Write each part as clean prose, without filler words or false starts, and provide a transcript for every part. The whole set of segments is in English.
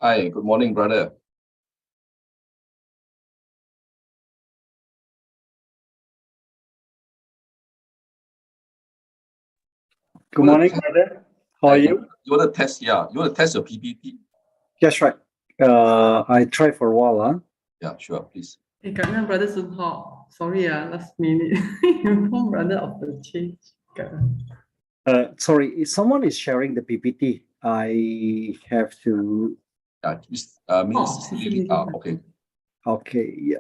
Hi, good morning, brother. Good morning, brother. How are you? You want to test, yeah, you want to test your PPT? Yes, right. I tried for a while, huh? Yeah, sure, please. Hey, Karen, brother Su Hock. Sorry, last minute. Inform brother of the change. Sorry, if someone is sharing the PPT, I have to. Yeah, Miss Lily. Okay. Okay, yeah.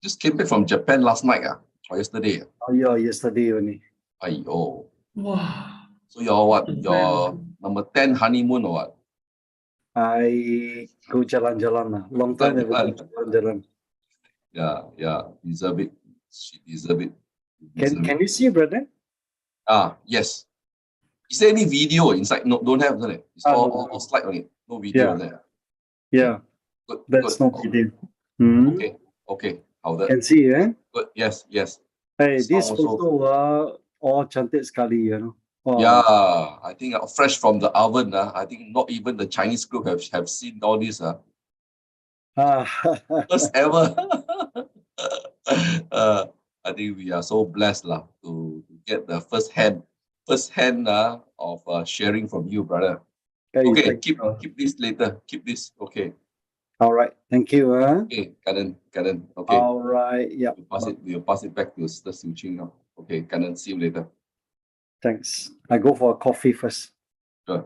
Just came back from Japan last night, or yesterday. Oh, yeah, yesterday only. Aiyo. Wow. So your what? Your number 10 honeymoon or what? I go jalan-jalan lah. Long time never go jalan-jalan. Yeah, deserve it. She deserve it. Can you see, brother? Yes. Is there any video inside? No, don't have, isn't it? It's all slide on it. No video on there. Yeah, Good. that's good. no video. Hmm. Okay. How that? Can see, eh? Good. Yes. Hey, Sound this also- photo, all cantik sekali, you know. Oh. Yeah, I think fresh from the oven. I think not even the Chinese group have seen all this. First ever. I think we are so blessed to get the first hand of sharing from you, brother. Hey, Okay, thank keep you. this later. Keep this. Okay. All right, thank you. Okay, Kanan. Okay. All right, yeah. We'll pass it back to Sister Su Ching now. Okay, Kanan, see you later. Thanks. I go for a coffee first. Sure.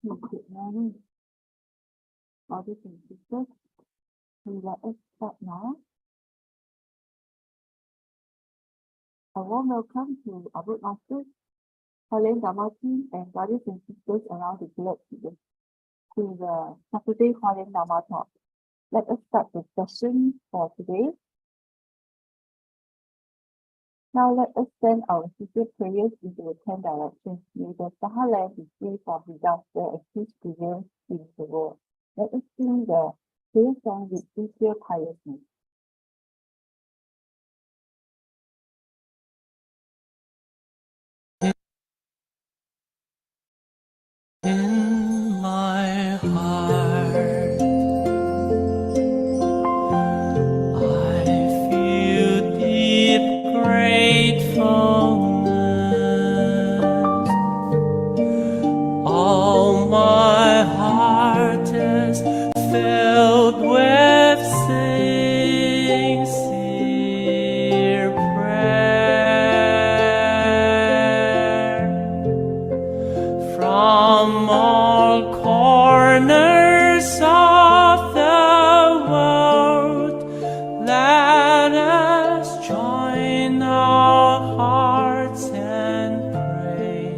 Good morning, brothers and sisters. Let us start now. A warm welcome to our broadcasters, Hualien Dharma team, and brothers and sisters around the globe today to the Saturday Hualien Dharma talk. Let us start the session for today. Now let us send our sincere prayers into the 10 directions. May the Sahara land be free from disaster and peace prevail in the world. Let us sing the prayer song with sincere piousness. In my heart, I feel deep gratefulness. All my heart is filled with sincere prayer. From all corners of the world, let us join our hearts and pray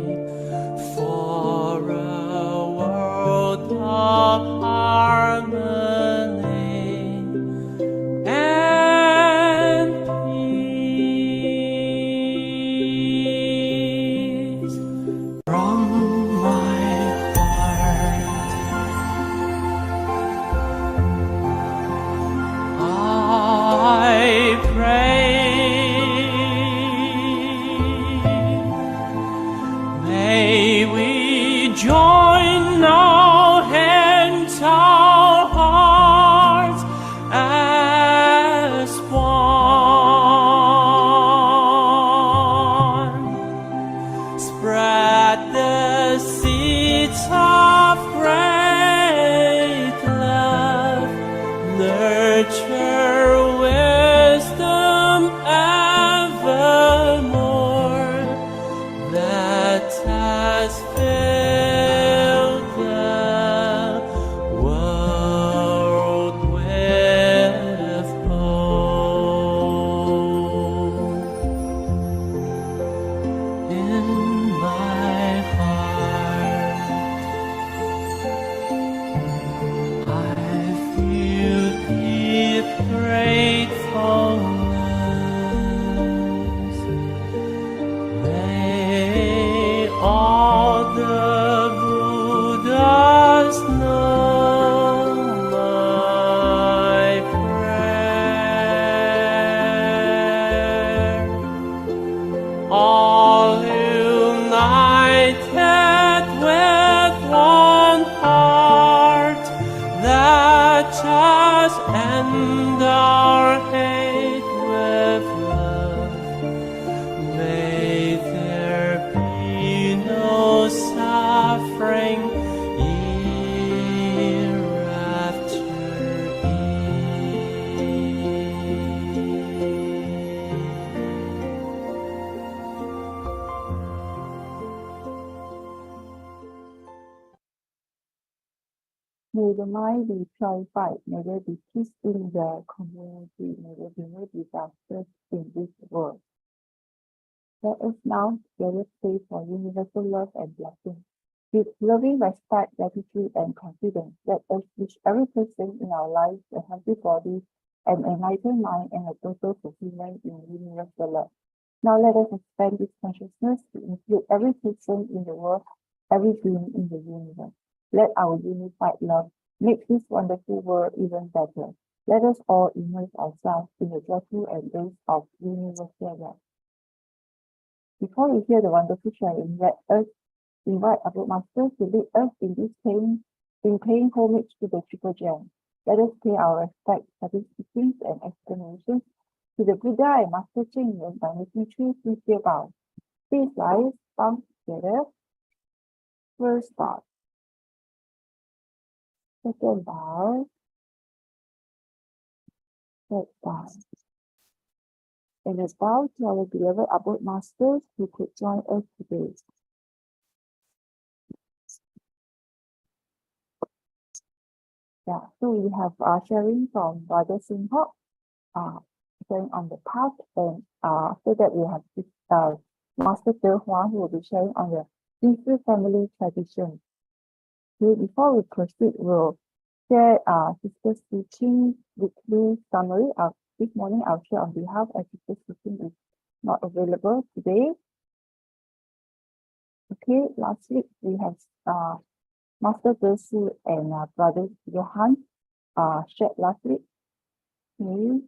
for a world of harmony and peace. From my heart, I pray. May we join our hands May the mind be purified, may there be peace in the community, may there be no disasters in this world. Let us now together pray for universal love and blessing. With loving respect, gratitude, and confidence, let us wish every person in our lives a healthy body, an enlightened mind, and a total fulfillment in universal love. Now let us expand this consciousness to include every person in the world, every being in the universe. Let our unified love make this wonderful world even better. Let us all immerse ourselves in the joyful embrace of universal love. Before we hear the wonderful sharing, let us invite our masters to lead us in paying homage to the Triple Gem. Let us pay our respects, teachings, and explanations to the Buddha and Master Jing by making 3 sincere vows. Please rise, palms together. First bow. Second bow. Third bow. And a bow to our beloved Abode Masters who could join us today. Yeah, so we have sharing from Brother Hock, sharing on the path, and after that we have Master Huang who will be sharing on the Jing family tradition. Okay, before we proceed, we'll share Sister Su Ching weekly summary. This morning I'll share on behalf of Sister Su Ching is not available today. Okay, last week we have Master Su and Brother Johan shared last week. Okay.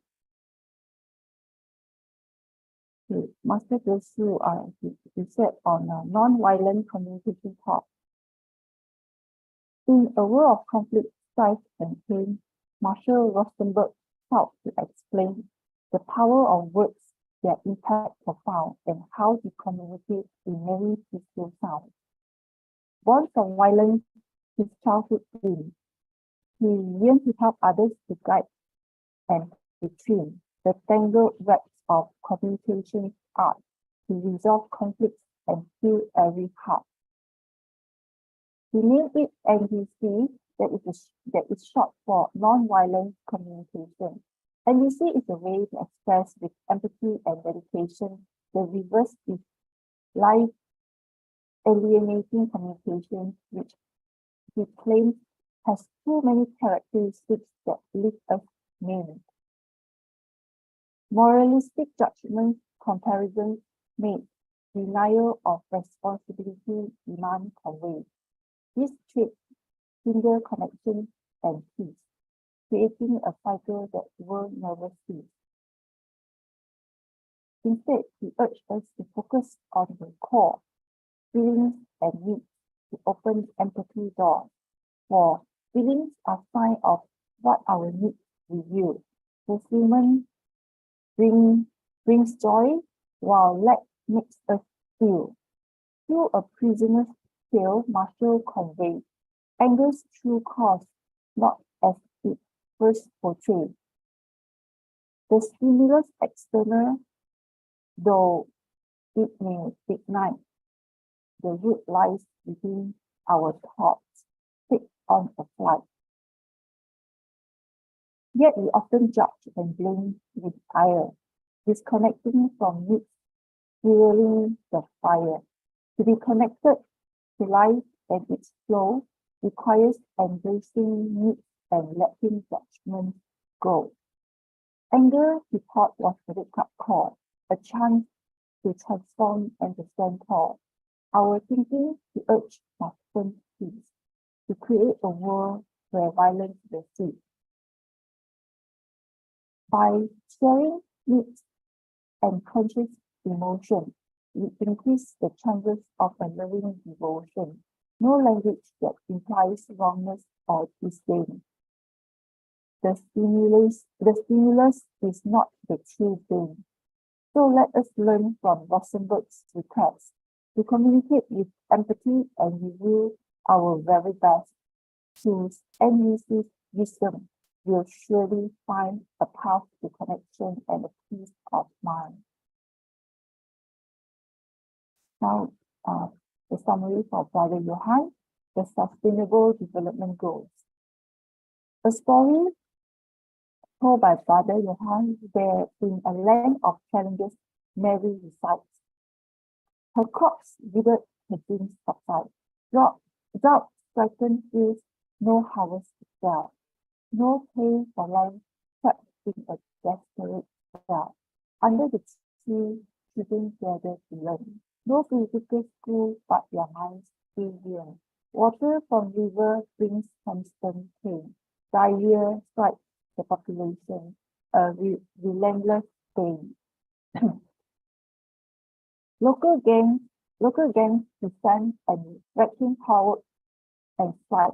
Master Su he said on non-violent communication talk. In a world of conflict, strife, and pain, Marshall Rosenberg sought to explain the power of words, their impact profound, and how they communicate in many peaceful sounds. Born from violence, his childhood dream, he yearned to help others to guide and retrieve the tangled webs of communication art to resolve conflicts and heal every heart. He named it NVC, that is short for non-violent communication. NVC is a way to express with empathy and dedication the reverse is life alienating communication, which he claims has too many characteristics that leave us maimed. Moralistic judgments, comparisons made, denial of responsibility, demand conveyed. These traits hinder connection and peace, creating a cycle that will never cease. Instead, he urged us to focus on the core, feelings and needs to open empathy doors. For feelings are sign of what our needs reveal. Fulfillment brings joy, while lack makes us feel. Through a prisoner's tale, Marshall conveyed anger's true cause, not as it first portrayed. The stimulus external, though it may ignite, the root lies within our thoughts, take on a flight. Yet we often judge and blame with ire, disconnecting from needs, fueling the fire. To be connected to life and its flow requires embracing needs and letting judgment go. Anger, he thought, was the wake-up call, a chance to transform and to stand tall. Our thinking to urge constant peace, to create a world where violence will cease. By sharing needs and conscious emotion, we increase the chances of a loving devotion. No language that implies wrongness or disdain. The stimulus is not the true thing. So let us learn from Rosenberg's request to communicate with empathy and reveal our very best. Choose NVC's wisdom. Will surely find a path to connection and a peace of mind. Now, the summary for Brother Johan, the Sustainable Development Goals. A story told by Brother Johann, where in a land of challenges, Mary resides. Her crops withered, her dreams subside. Drought stricken fields, no harvest to sell. No pay for land, trapped in a desperate spell. Under the tree, children gather to learn. No physical school, but their minds still yearn. Water from river brings constant pain. Diarrhea strikes the population, a relentless pain. Local gangs present and wrecking power and strife.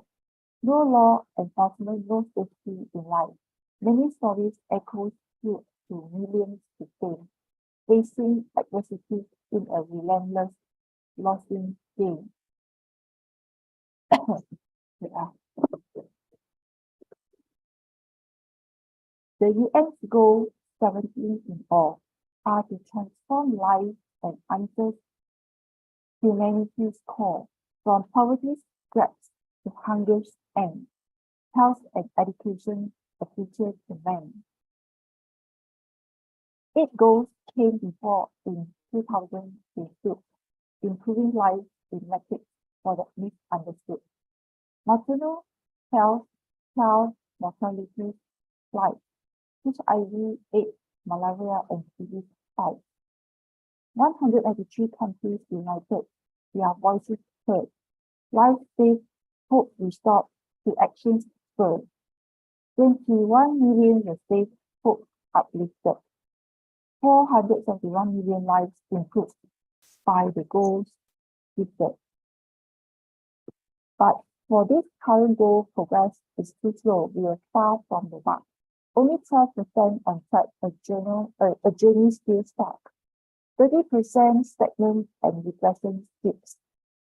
No law enforcement, no safety in life. Many stories echo to millions to fame, facing adversity in a relentless losing game. Yeah. The UN's goal, 17 in all, are to transform life and answer humanity's call, from poverty's grasp to hunger's end. Health and education, the future to man. 8 goals came before in 2022, improving life in metrics for the misunderstood. Maternal health, child mortality, flight, HIV, AIDS, malaria, and TB fight. 193 countries united, their voices heard. Life saved, hope restored, to actions spurred. 21 million were saved, hope uplifted. 471 million lives improved by the goals lifted. But for this current goal, progress is too slow. We are far from the mark. Only 12% on track, a journey still stuck. 30% stagnant and depression skips.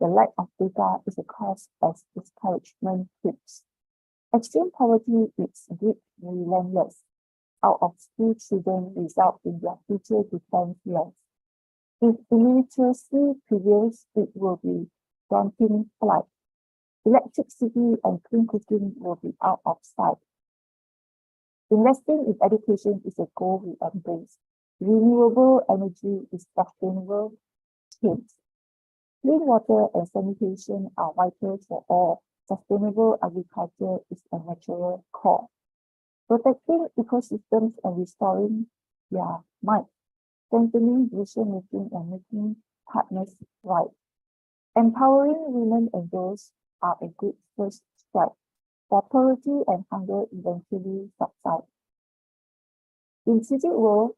The lack of data is a cause as discouragement creeps. Extreme poverty is deep relentless. Out of school children result in their future defenseless. If illiteracy prevails, it will be daunting flight. Electricity and clean cooking will be out of sight. Investing in education is a goal we embrace. Renewable energy is sustainable change. Clean water and sanitation are vital for all. Sustainable agriculture is a natural core. Protecting ecosystems and restoring their might. Strengthening decision-making and making partners right. Empowering women and girls are a good first step. For poverty and hunger eventually subside. In city work,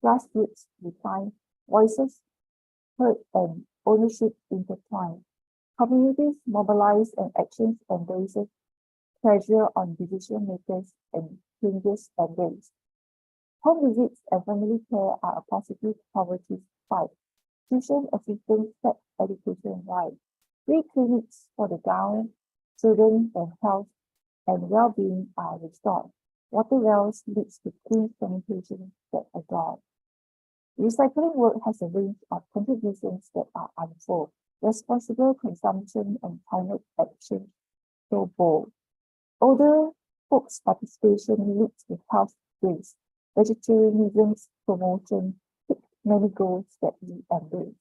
grassroots refine, voices heard and ownership intertwined. Communities mobilize and actions embraces pressure on decision makers and changes embraced. Home visits and family care are a positive poverty fight. Tuition assistance set education right. Free clinics for the down, children and health and well-being are restored. Water wells leads to clean sanitation that adore. Recycling work has a range of contributions that are unfold. Responsible consumption and climate action so bold. Older folks' participation leads to health gains. Vegetarianism's promotion tick many goals that we embrace.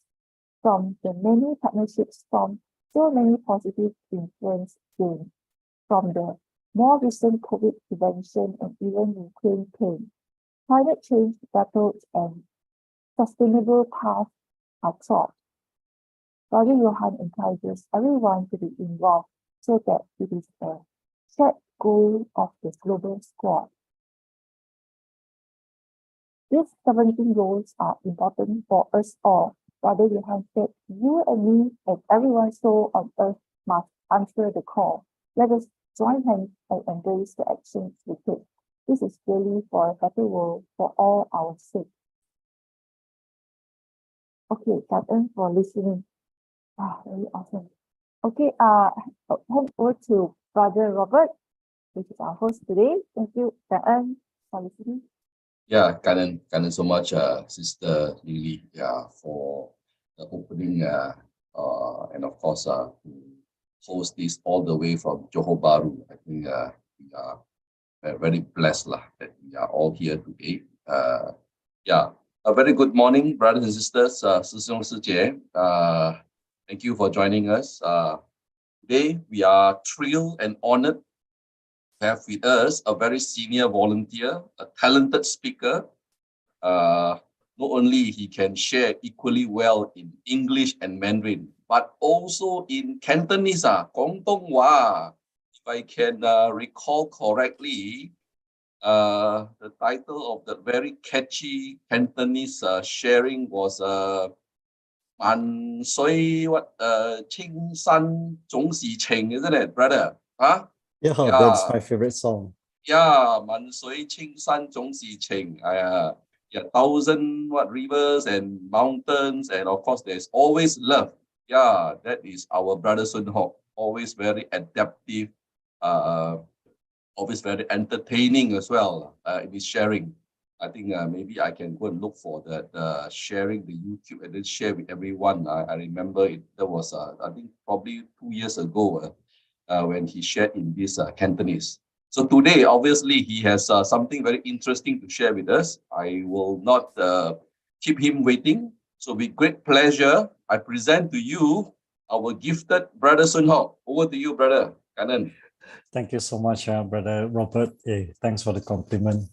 From the many partnerships formed, so many positive influence gained. From the more recent COVID prevention and even Ukraine pain, climate change battles and sustainable paths are sought. Brother Johann encourages everyone to be involved so that it is a shared goal of the global squad. These 17 goals are important for us all. Brother Johann said, you and me and everyone soul on earth must answer the call. Let us join hands and embrace the actions we take. This is really for a better world for all our sake. Okay, thank you for listening. Very awesome. Okay, hand over to Brother Robert, which is our host today. Thank you, Tan for listening. Yeah, Kanan so much, Sister Lily, for the opening, and of course, to host this all the way from Johor Bahru. I think we are very blessed lah, that we are all here today. Yeah, a very good morning, brothers and sisters. Sư兄, Sư姐. Thank you for joining us. Today, we are thrilled and honored to have with us a very senior volunteer, a talented speaker. Not only he can share equally well in English and Mandarin, but also in Cantonese, Guangdonghua. If I can recall correctly, the title of the very catchy Cantonese sharing was Man Sui Ching San Zhong Si Ching, isn't it, brother? Huh? Yeah, that's my favorite song. Yeah, Man Sui Ching San Zhong Si Ching. Yeah, thousand rivers and mountains, and of course there's always love. Yeah, that is our brother Sun Hock. Always very adaptive, always very entertaining as well in his sharing. I think maybe I can go and look for that sharing the YouTube and then share with everyone. I remember there was I think probably 2 years ago when he shared in this Cantonese. So today, obviously, he has something very interesting to share with us. I will not keep him waiting. So with great pleasure, I present to you our gifted brother Sun Hock. Over to you, brother. Kanan. Thank you so much, Brother Robert. Thanks for the compliment.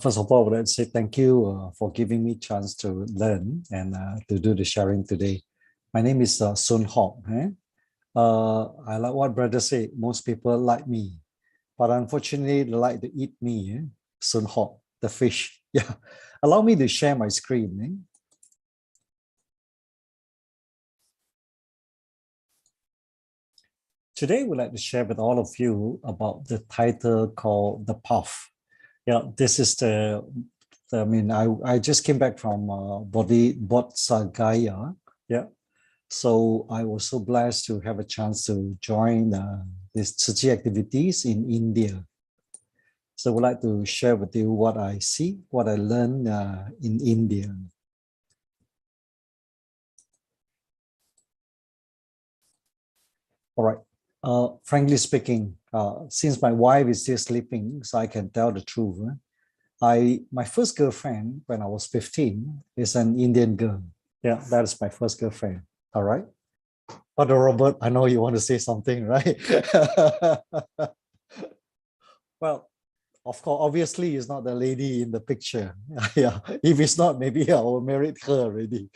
First of all, I would like to say thank you for giving me a chance to learn and to do the sharing today. My name is Sun Hock. I like what brother said. Most people like me, but unfortunately, they like to eat me. Sun Hock, the fish. Yeah. Allow me to share my screen. Today, we'd like to share with all of you about the title called The Path. Yeah, this is I just came back from Bodh Sagaya. Yeah. So I was so blessed to have a chance to join these Su Ching activities in India. So I would like to share with you what I see, what I learned in India. All right. Frankly speaking, since my wife is still sleeping, so I can tell the truth. My first girlfriend when I was 15 is an Indian girl. Yeah, that is my first girlfriend. All right. But Robert, I know you want to say something, right? Well, of course, obviously, it's not the lady in the picture. Yeah, if it's not, maybe I will marry her already.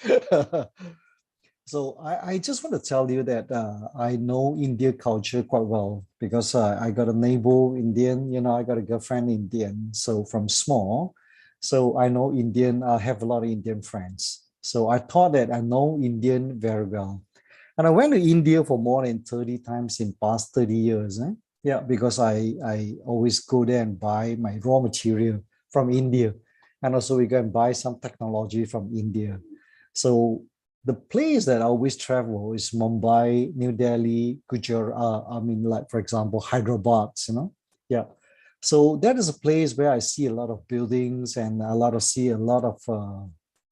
So I just want to tell you that I know Indian culture quite well because I got a neighbor Indian, I got a girlfriend Indian. So from small, so I know Indian, I have a lot of Indian friends. So I thought that I know Indian very well. And I went to India for more than 30 times in past 30 years. Yeah, because I always go there and buy my raw material from India. And also we go and buy some technology from India. So the place that I always travel is Mumbai, New Delhi, Gujarat, for example, Hyderabad, Yeah. So that is a place where I see a lot of buildings and see a lot of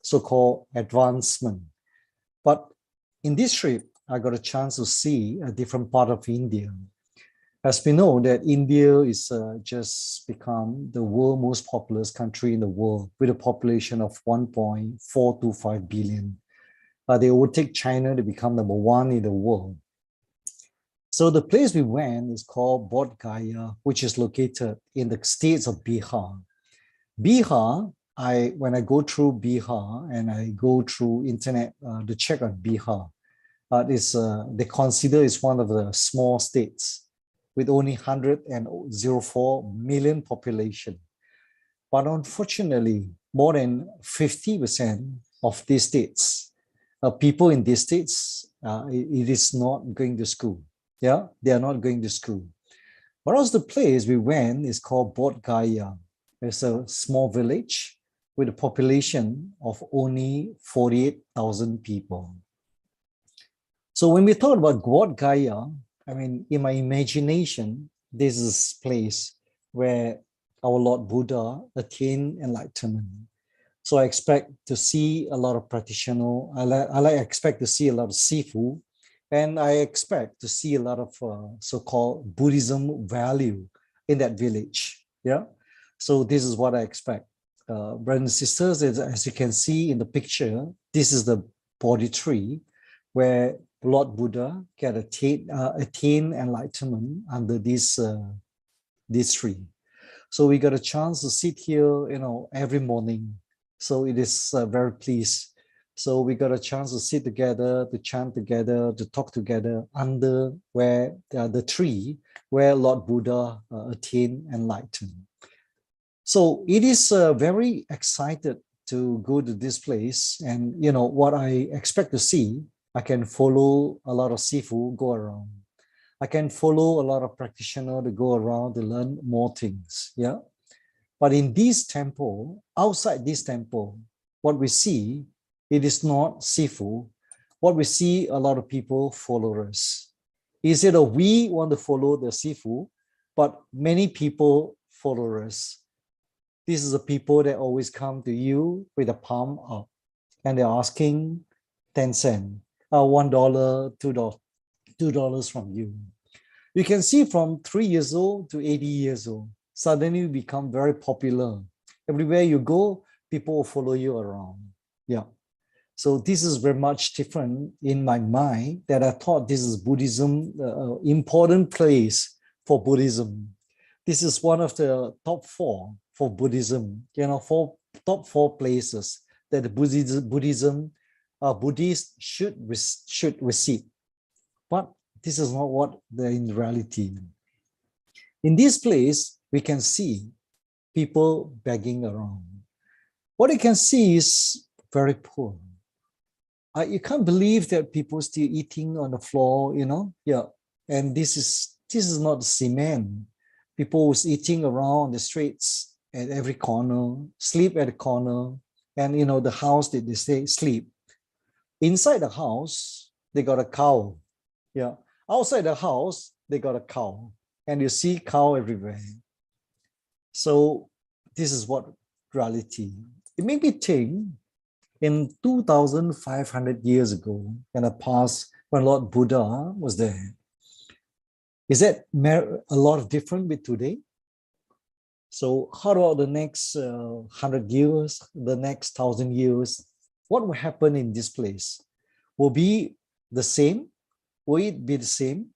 so-called advancement. But in this trip, I got a chance to see a different part of India. As we know that India is just become the world's most populous country in the world with a population of 1.425 billion. They overtake China to become number 1 in the world. So the place we went is called Bodh Gaya, which is located in the states of Bihar. Bihar, when I go through Bihar and I go through internet to check on Bihar, they consider it's one of the small states with only 104 million population. But unfortunately, more than 50% of these states, people in these states, it is not going to school. Yeah, they are not going to school. Whereas the place we went is called Bodh Gaya. It's a small village with a population of only 48,000 people. So when we talk about Bodh Gaya, in my imagination, this is a place where our Lord Buddha attained enlightenment. So I expect to see a lot of practitioners. I expect to see a lot of seafood And I expect to see a lot of so-called Buddhism value in that village. Yeah. So this is what I expect. Brothers and sisters, as you can see in the picture, this is the Bodhi tree where Lord Buddha can attain enlightenment under this tree. So we got a chance to sit here, every morning. So it is very pleased. So we got a chance to sit together, to chant together, to talk together under where the tree where Lord Buddha attained enlightenment. So it is very excited to go to this place, and what I expect to see, I can follow a lot of sifu go around. I can follow a lot of practitioners to go around to learn more things. Yeah. But in this temple, outside this temple, what we see, it is not sifu. What we see, a lot of people follow us. Instead of we want to follow the sifu, but many people follow us. This is the people that always come to you with a palm up, and they're asking 10 cents, $1, $2 from you. You can see from 3 years old to 80 years old, suddenly you become very popular. Everywhere you go, people will follow you around. Yeah. So this is very much different in my mind, that I thought this is Buddhism, important place for Buddhism. This is one of the top 4 for Buddhism, top 4 places that the Buddhists should visit. But this is not what they're in reality. In this place, we can see people begging around. What you can see is very poor. You can't believe that people still eating on the floor, Yeah. And this is not cement. People was eating around the streets at every corner, sleep at the corner, and the house that they say sleep. Inside the house, they got a cow. Yeah. Outside the house, they got a cow, and you see cow everywhere. So this is what reality. It made me think, in 2,500 years ago, in the past, when Lord Buddha was there, is that a lot of different with today? So how about the next 100 years, the next 1,000 years? What will happen in this place? Will be the same? Will it be the same?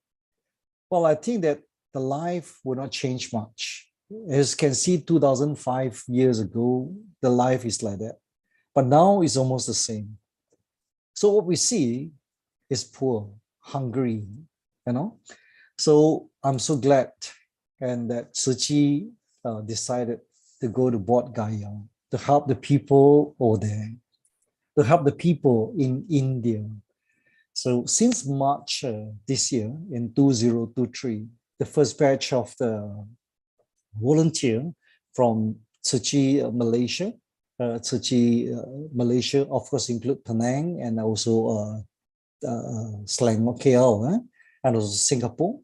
Well, I think that the life will not change much. As you can see, 2005 years ago, the life is like that. But now it's almost the same. So what we see is poor, hungry, So I'm so glad and that Su Ching decided to go to Bodh Gaya to help the people over there, to help the people in India. So since March this year, in 2023, the first batch of the volunteer from Su Ching, Malaysia, Malaysia, of course, include Penang and also Slang, KL, and also Singapore.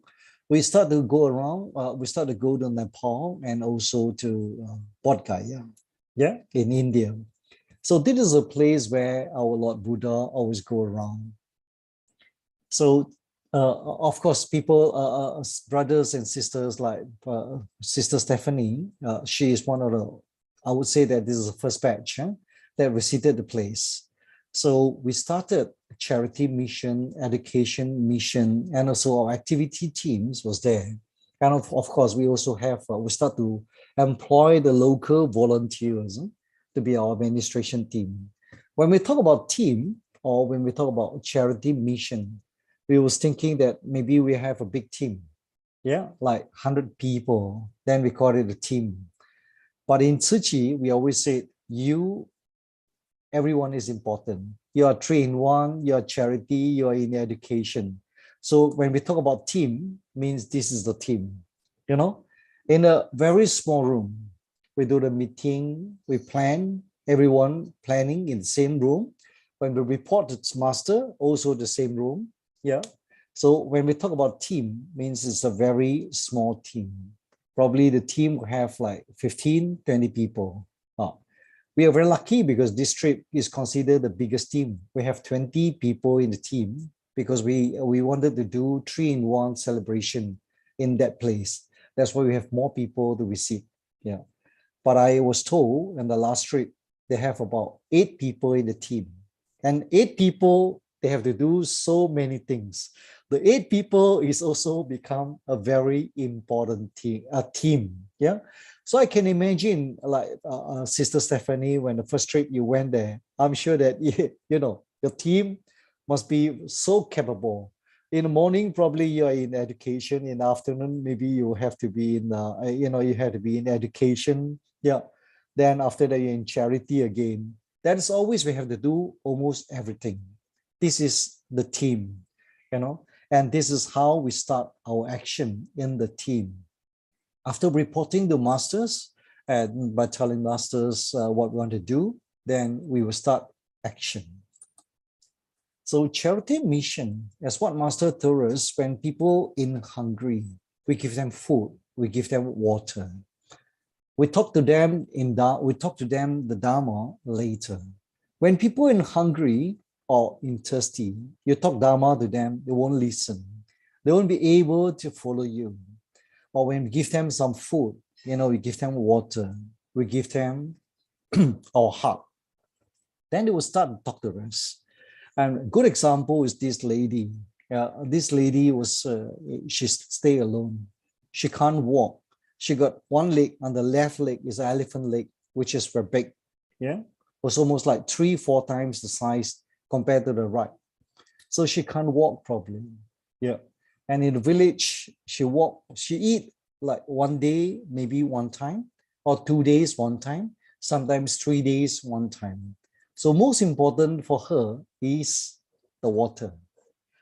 We start to go around, we start to go to Nepal and also to Bodh Gaya, in India. So this is a place where our Lord Buddha always go around. So, of course, people, brothers and sisters like Sister Stephanie, she is one of the, I would say that this is the first batch that visited the place. So we started charity mission, education mission, and also our activity teams was there. And of course, we also have, we start to employ the local volunteers to be our administration team. When we talk about team, or when we talk about charity mission, we was thinking that maybe we have a big team, like 100 people, then we call it a team. But in Tzu Chi, we always say, everyone is important. You are 3-in-1, you are charity, you are in education. So when we talk about team, means this is the team, In a very small room, we do the meeting, we plan, everyone planning in the same room. When we report to master, also the same room, So when we talk about team, means it's a very small team. Probably the team will have like 15, 20 people. We are very lucky because this trip is considered the biggest team. We have 20 people in the team because we wanted to do 3-in-1 celebration in that place. That's why we have more people to visit. Yeah. But I was told in the last trip, they have about 8 people in the team. And 8 people, they have to do so many things. The 8 people is also become a very important team. Yeah. So I can imagine, like Sister Stephanie, when the first trip you went there, I'm sure that your team must be so capable. In the morning, probably you're in education. In the afternoon, maybe you have to be in, you have to be in education. Yeah. Then after that, you're in charity again. That is always we have to do almost everything. This is the team, and this is how we start our action in the team. After reporting to masters and by telling masters what we want to do, then we will start action. So charity mission, as what Master told us, when people in hungry, we give them food, we give them water. We talk to them the Dharma later. When people in hungry or in thirsty, you talk Dharma to them, they won't listen. They won't be able to follow you. Or when we give them some food, we give them water, we give them our heart, then they will start to talk to us. And a good example is this lady. This lady she stayed alone. She can't walk. She got one leg, on the left leg is an elephant leg, which is very big. Yeah, it was almost like 3-4 times the size compared to the right. So she can't walk properly. Yeah. And in the village, she eat like one day, maybe one time, or 2 days one time, sometimes 3 days one time. So most important for her is the water.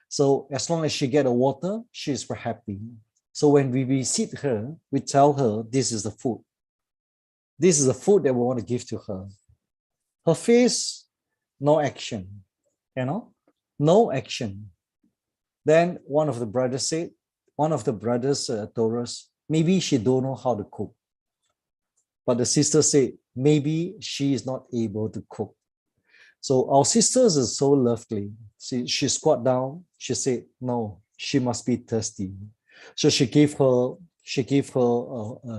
So as long as she get the water, she's very happy. So when we visit her, we tell her this is the food. This is the food that we want to give to her. Her face, no action, no action. Then one of the brothers told us, maybe she don't know how to cook. But the sister said, maybe she is not able to cook. So our sisters are so lovely. She squat down. She said, no, she must be thirsty. So she gave her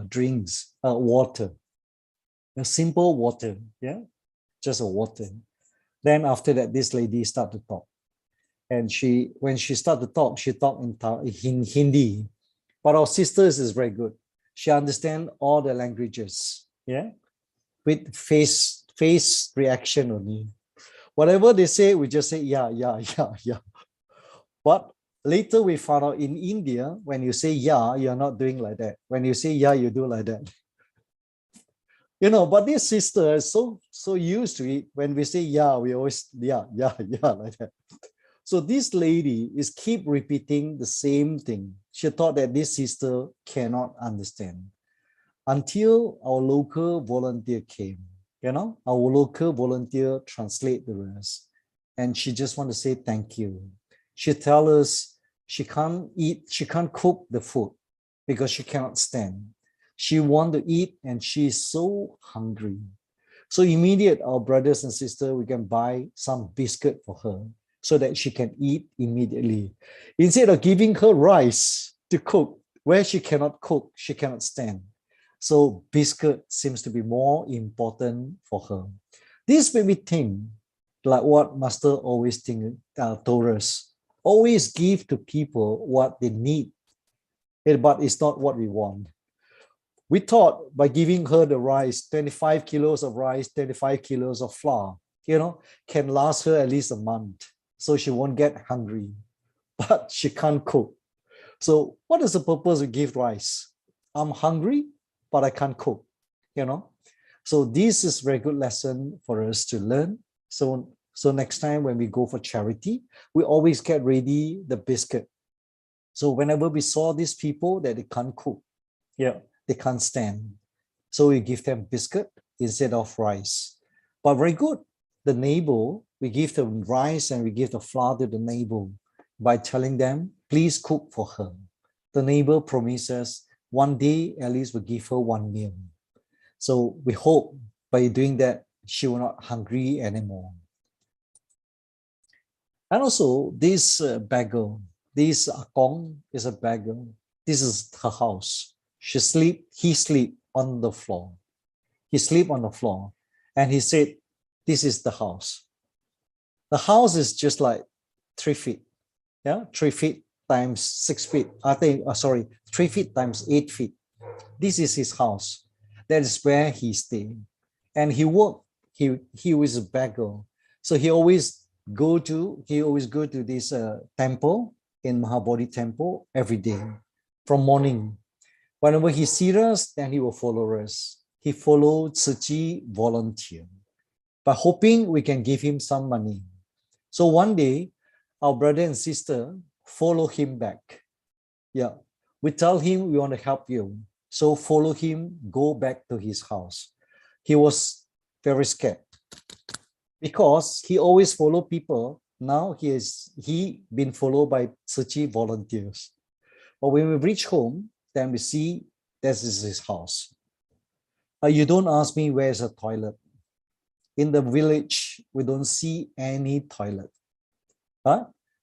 drinks, water, a simple water, yeah, just a water. Then after that, this lady started to talk. And when she started to talk, she talked in Hindi. But our sisters is very good. She understands all the languages, yeah, with face reaction only. Whatever they say, we just say, yeah. But later we found out in India, when you say yeah, you're not doing like that. When you say yeah, you do like that. But this sister is so used to it. When we say yeah, we always yeah like that. So this lady is keep repeating the same thing. She thought that this sister cannot understand until our local volunteer came. Our local volunteer translate the rest. And she just want to say thank you. She tell us she can't cook the food because she cannot stand. She want to eat and she's so hungry. So immediate, our brothers and sisters, we can buy some biscuit for her so that she can eat immediately. Instead of giving her rice to cook, where she cannot cook, she cannot stand. So biscuit seems to be more important for her. This made me think, like what Master always told us, always give to people what they need, but it's not what we want. We thought by giving her the rice, 25 kilos of rice, 25 kilos of flour, can last her at least a month. So she won't get hungry, but she can't cook. So what is the purpose of give rice? I'm hungry, but I can't cook, So this is a very good lesson for us to learn. So next time when we go for charity, we always get ready the biscuit. So whenever we saw these people that they can't cook, they can't stand. So we give them biscuit instead of rice. But very good. The neighbor, we give them rice and we give the flour to the neighbor by telling them, please cook for her. The neighbor promises one day at least we'll give her one meal. So we hope by doing that, she will not hungry anymore. And also this beggar, this Akong is a beggar. This is her house. He sleep on the floor. He sleep on the floor. And he said, this is the house. The house is just like 3 feet. Yeah, 3 feet times 6 feet. 3 feet times 8 feet. This is his house. That is where he stayed. And he worked. He was a beggar. So he always go to this temple in Mahabodhi temple every day from morning. Whenever he sees us, then he will follow us. He followed Tzu volunteer, but hoping we can give him some money. So one day, our brother and sister follow him back. Yeah, we tell him we want to help you. So follow him, go back to his house. He was very scared because he always follow people. Now he been followed by Tzu volunteers. But when we reach home, then we see this is his house. You don't ask me where's a toilet. In the village, we don't see any toilet.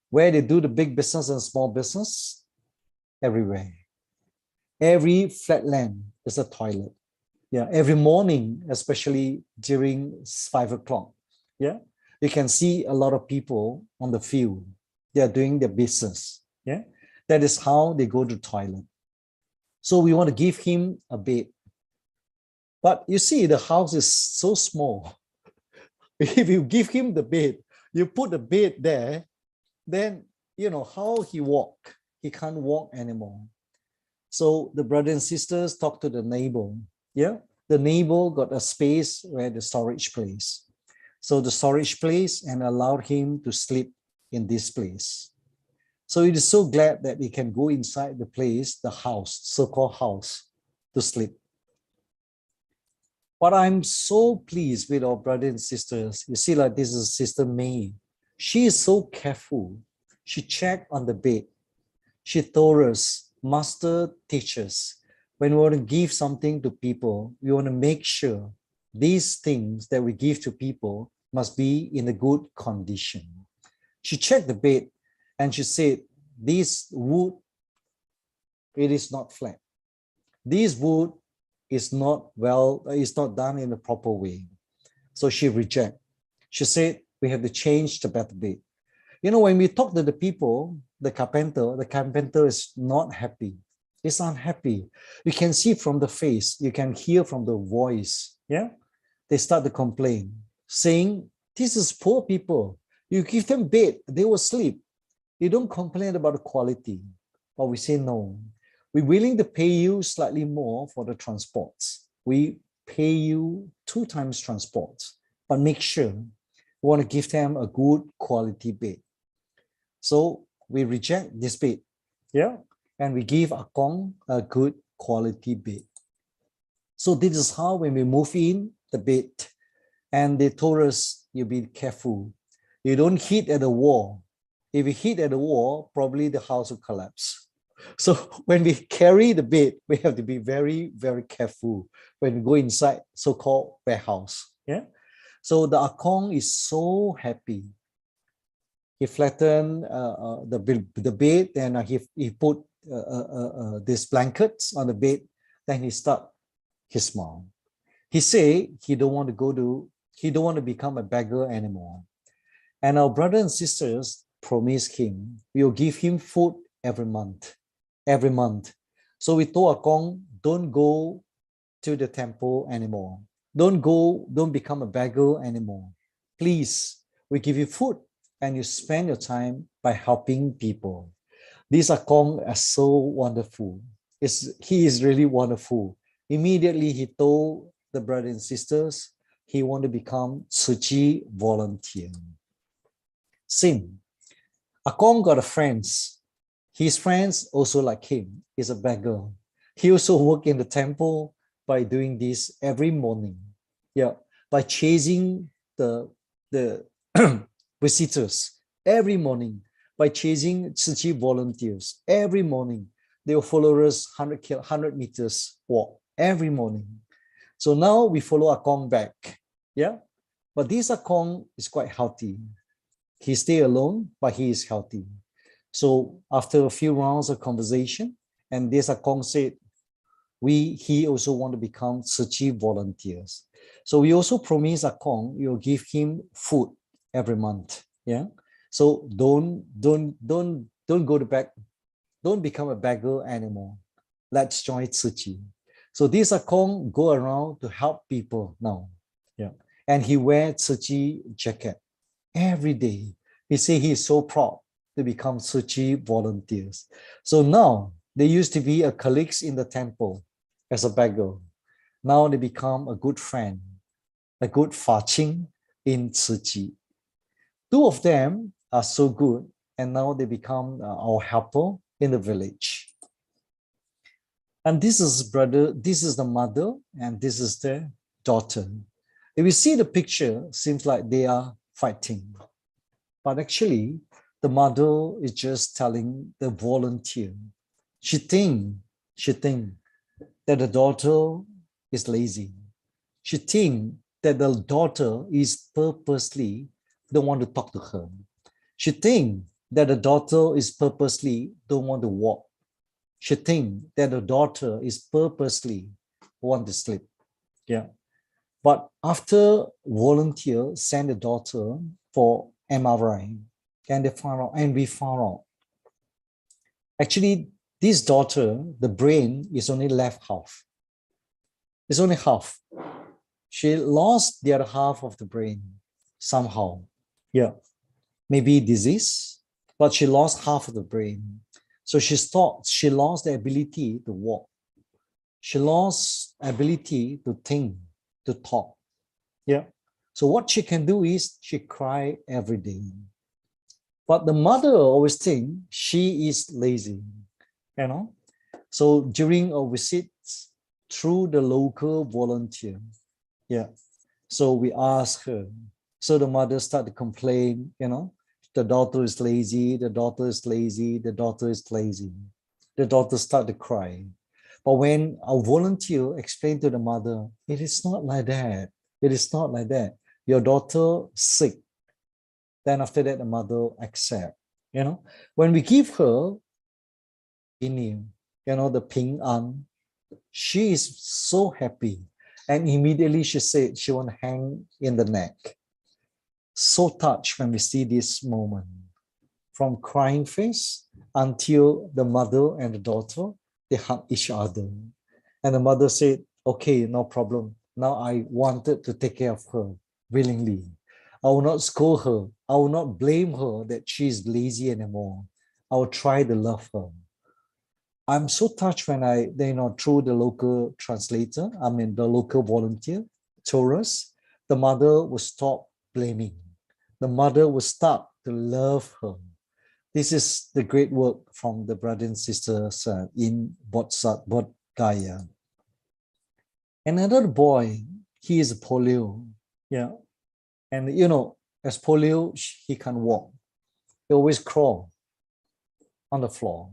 Where they do the big business and small business, everywhere. Every flat land is a toilet. Yeah, every morning, especially during 5 o'clock. Yeah, you can see a lot of people on the field. They are doing their business. Yeah, that is how they go to the toilet. So we want to give him a bed. But you see, the house is so small. If you give him the bed, you put the bed there, then you know how he walk. He can't walk anymore. So the brothers and sisters talk to the neighbor. Yeah, the neighbor got a space where the storage place. So the storage place and allowed him to sleep in this place. So it is so glad that he can go inside the place, the house, so-called house, to sleep. But I'm so pleased with our brothers and sisters. You see, like this is Sister May. She is so careful. She checked on the bed. She told us, Master teaches, when we want to give something to people, we want to make sure these things that we give to people must be in a good condition. She checked the bed and she said, this wood, it is not flat. This wood is not done in a proper way. So she rejected. She said, we have to change the better bed. You know, when we talk to the people, the carpenter is not happy. He's unhappy. You can see from the face, you can hear from the voice. Yeah, they start to complain, saying, this is poor people. You give them bed, they will sleep. You don't complain about the quality. But we say, no, we're willing to pay you slightly more for the transports. We pay you 2 times transports, but make sure we want to give them a good quality bed. So we reject this bed, yeah, and we give Akong a good quality bed. So this is how when we move in the bed, and they told us, you be careful. You don't hit at the wall. If you hit at the wall, probably the house will collapse. So when we carry the bed, we have to be very, very careful when we go inside so-called warehouse. Yeah. So the Akong is so happy. He flattened the bed and he put these blankets on the bed. Then he start his smile. He say he don't want to become a beggar anymore. And our brothers and sisters promised him, we will give him food every month. So we told Akong, don't go to the temple anymore. Don't become a beggar anymore. Please, we give you food and you spend your time by helping people. These Akong are so wonderful. He is really wonderful. Immediately he told the brothers and sisters, he want to become Su Ching volunteer. Sin. Akong got a friends. His friends also like him. He's a beggar. He also work in the temple by doing this every morning. Yeah, by chasing the visitors every morning, by chasing Tzu Chi volunteers every morning. They will follow us 100 meters walk every morning. So now we follow Akong back. Yeah, but this Akong is quite healthy. He stay alone, but he is healthy. So after a few rounds of conversation, and this Akong said, he also want to become Su Ching volunteers. So we also promise Akong, you'll give him food every month. Yeah. So don't go to back, don't become a beggar anymore. Let's join Su Ching. So these Akong go around to help people now. Yeah. And he wears Su Ching jacket every day. He say he's so proud to become Su Ching volunteers. So now they used to be a colleagues in the temple as a beggar. Now they become a good friend, a good Fa Ching in Tzu Chi. Two of them are so good, and now they become our helper in the village. And this is brother, this is the mother, and this is the daughter. If you see the picture, seems like they are fighting. But actually, the mother is just telling the volunteer. She think that the daughter is lazy. She think that the daughter is purposely don't want to talk to her. She think that the daughter is purposely don't want to walk. She think that the daughter is purposely want to sleep. Yeah. But after volunteer send the daughter for MRI, and we found out, actually, this daughter, the brain is only left half. It's only half. She lost the other half of the brain somehow. Yeah, maybe disease, but she lost half of the brain. So she lost the ability to walk. She lost ability to think, to talk. Yeah. So what she can do is she cry every day. But the mother always think she is lazy, you know. So during a visit through the local volunteer, yeah. So we ask her. So the mother start to complain, you know, the daughter is lazy, the daughter is lazy, the daughter is lazy. The daughter start to cry. But when a volunteer explained to the mother, it is not like that. It is not like that. Your daughter sick. Then after that, the mother accept. You know, when we give her, you know, the ping an, she is so happy. And immediately she said she want to hang in the neck. So touched when we see this moment. From crying face until the mother and the daughter, they hug each other. And the mother said, okay, no problem. Now I wanted to take care of her willingly. I will not scold her. I will not blame her that she is lazy anymore. I will try to love her. I'm so touched when through the local translator, the local volunteer, told us, the mother will stop blaming. The mother will start to love her. This is the great work from the brothers and sisters in Bodh Gaya. Another boy, he is polio. Yeah. And you know, as polio, he can't walk. He always crawl on the floor.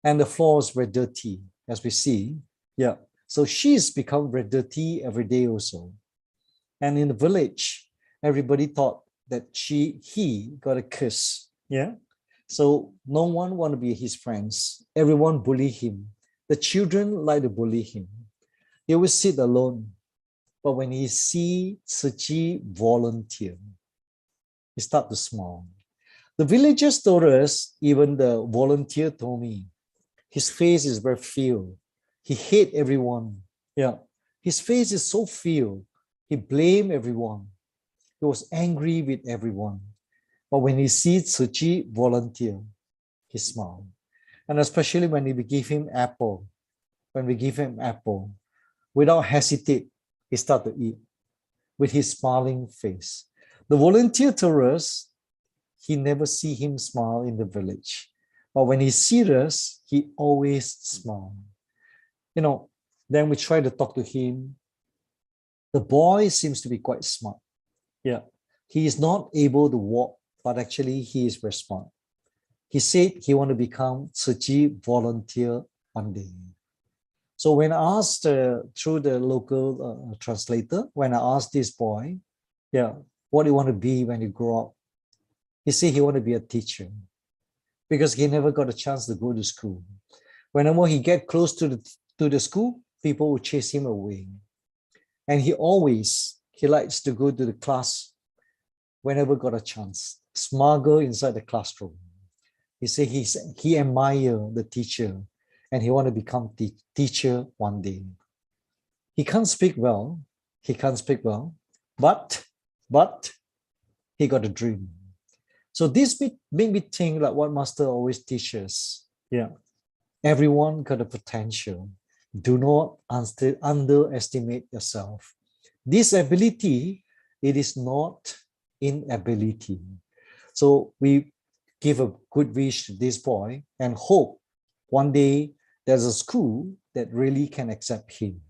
And the floors were dirty, as we see. Yeah. So she's become very dirty every day also. And in the village, everybody thought that he got a curse. Yeah. So no one want to be his friends. Everyone bully him. The children like to bully him. He always sit alone. But when he see Tzu Chi volunteer, he start to smile. The villagers told us, even the volunteer told me, his face is very filled. He hate everyone. Yeah. His face is so filled. He blame everyone. He was angry with everyone. But when he sees Tzu Chi volunteer, he smiled. And especially when we give him apple, without hesitate, he start to eat with his smiling face. The volunteer told us he never see him smile in the village. But when he sees us, he always smile. You know, then we try to talk to him. The boy seems to be quite smart. Yeah. He is not able to walk, but actually he is very smart. He said he want to become Tzu Chi volunteer one day. So when I asked through the local translator, when I asked this boy, yeah, what do you want to be when you grow up? He said he wanted to be a teacher because he never got a chance to go to school. Whenever he get close to the school, people would chase him away. And he likes to go to the class whenever got a chance, smuggle inside the classroom. He said he admire the teacher and he want to become teacher one day. He can't speak well, but he got a dream. So this made me think like what Master always teaches. Yeah, everyone got a potential. Do not underestimate yourself. This ability, it is not inability. So we give a good wish to this boy and hope one day there's a school that really can accept him.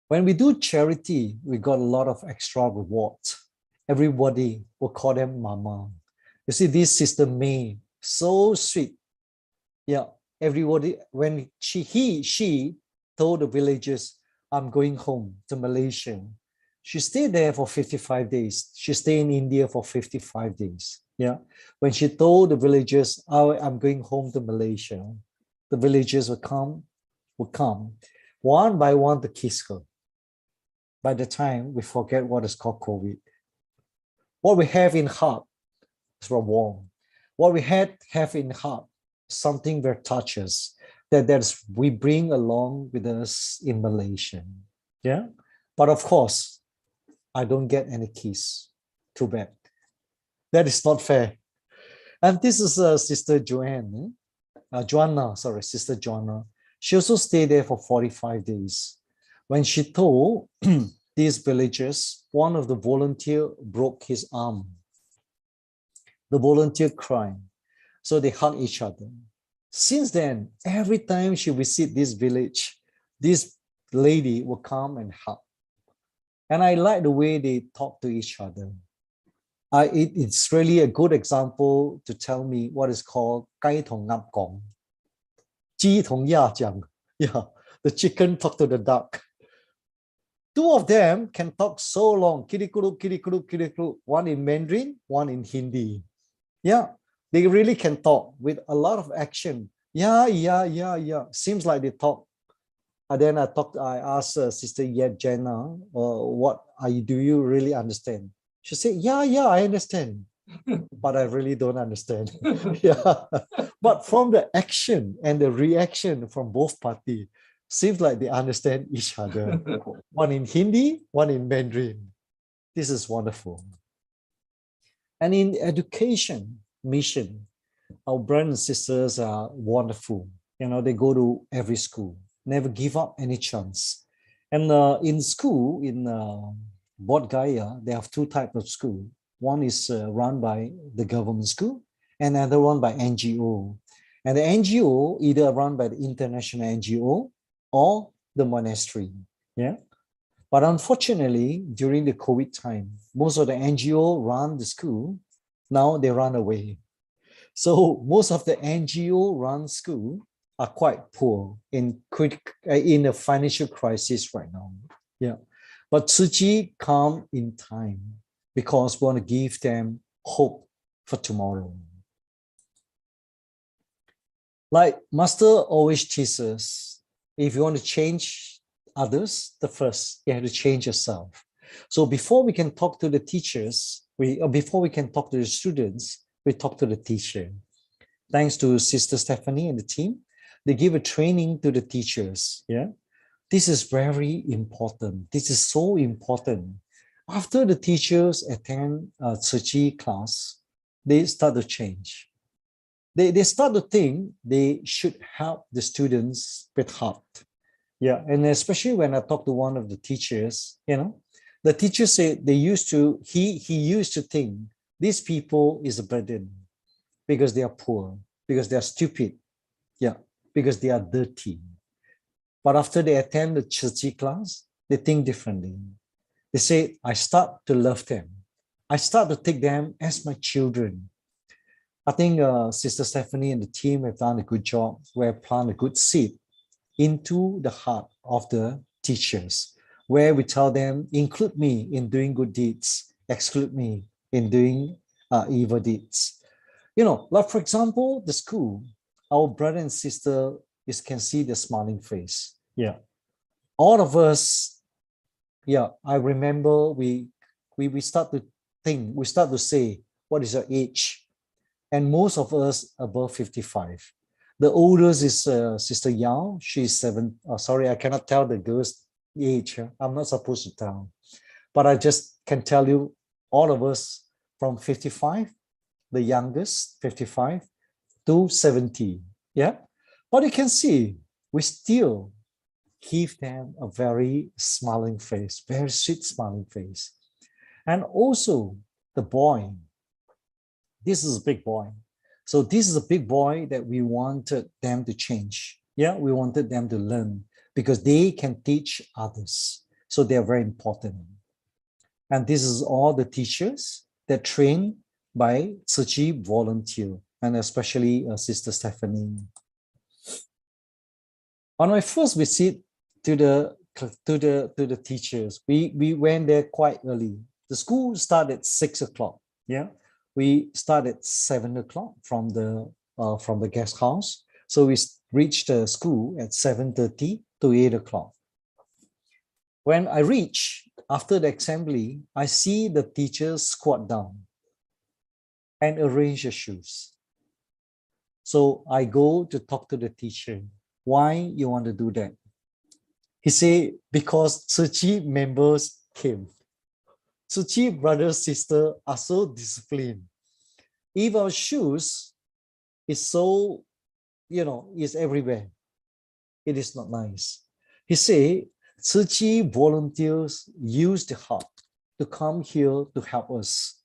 When we do charity, we got a lot of extra rewards. Everybody will call them Mama. You see, this Sister May, so sweet. Yeah, everybody, when she told the villagers, I'm going home to Malaysia. She stayed there for 55 days. She stayed in India for 55 days. Yeah, when she told the villagers, oh, I'm going home to Malaysia, the villagers would come one by one to kiss her. By the time we forget what is called COVID. What we have in heart is from Huang. What we have in heart, something that touches, that's we bring along with us in Malaysia. Yeah, but of course, I don't get any kiss. Too bad. That is not fair. And this is Sister Joanna. Sister Joanna. She also stayed there for 45 days. When she told these villagers, one of the volunteer broke his arm. The volunteer cried. So they hugged each other. Since then, every time she visit this village, this lady will come and hug. And I like the way they talk to each other. It's really a good example to tell me what is called 雞同鴨講,雞同鴨講. Yeah, the chicken talk to the duck. Two of them can talk so long, kirikuru, kirikuru, kirikuru, one in Mandarin, one in Hindi. Yeah, they really can talk with a lot of action. Yeah. Seems like they talk. And then I asked Sister Jenna, do you really understand? She said, yeah, I understand. But I really don't understand. Yeah. But from the action and the reaction from both parties, seems like they understand each other. One in Hindi, one in Mandarin. This is wonderful. And in education mission, our brothers and sisters are wonderful. You know, they go to every school, never give up any chance. And in school, in Bodh Gaya, they have two types of school. One is run by the government school, and another one by NGO. And the NGO either run by the international NGO or the monastery. Yeah. But unfortunately, during the COVID time, most of the NGO run the school. Now they run away. So most of the NGO run school are quite poor in a financial crisis right now. Yeah. But Su Ching come in time because we want to give them hope for tomorrow. Like Master always teaches us, if you want to change others, first you have to change yourself. So before we can talk to the teachers, before we can talk to the students, we talk to the teacher. Thanks to Sister Stephanie and the team, they give a training to the teachers. Yeah, this is very important. This is so important. After the teachers attend Su Ching class, they start to change. They start to think they should help the students with heart. Yeah, and especially when I talk to one of the teachers, you know, the teacher said he used to think these people is a burden because they are poor, because they are stupid, yeah, because they are dirty. But after they attend the Su Ching class, they think differently. They say, I start to love them. I start to take them as my children. I think Sister Stephanie and the team have done a good job. We have planted a good seed into the heart of the teachers, where we tell them, include me in doing good deeds, exclude me in doing evil deeds. You know, like for example, the school, our brother and sister is can see the smiling face. Yeah. All of us, yeah, I remember we start to think, we start to say, what is your age? And most of us above 55. The oldest is Sister Yao. She's 7. Oh, sorry, I cannot tell the girl's age. I'm not supposed to tell. But I just can tell you, all of us from 55, the youngest, 55, to 70. Yeah. But you can see, we still give them a very smiling face, very sweet smiling face. And also the boy, this is a big boy. So this is a big boy that we wanted them to change. Yeah, we wanted them to learn because they can teach others. So they are very important. And this is all the teachers that train by Su Ching volunteer, and especially Sister Stephanie. On my first visit to the teachers, we went there quite early. The school started at 6 o'clock. Yeah, we started 7 o'clock from the guest house. So we reached the school at 7:30 to 8 o'clock. When I reach after the assembly, I see the teachers squat down and arrange their shoes. So I go to talk to the teacher. Why you want to do that? He said, because Su Ching members came. Su Ching brothers, sister are so disciplined. If our shoes is so, is everywhere, it is not nice. He said, Su Ching volunteers use the heart to come here to help us.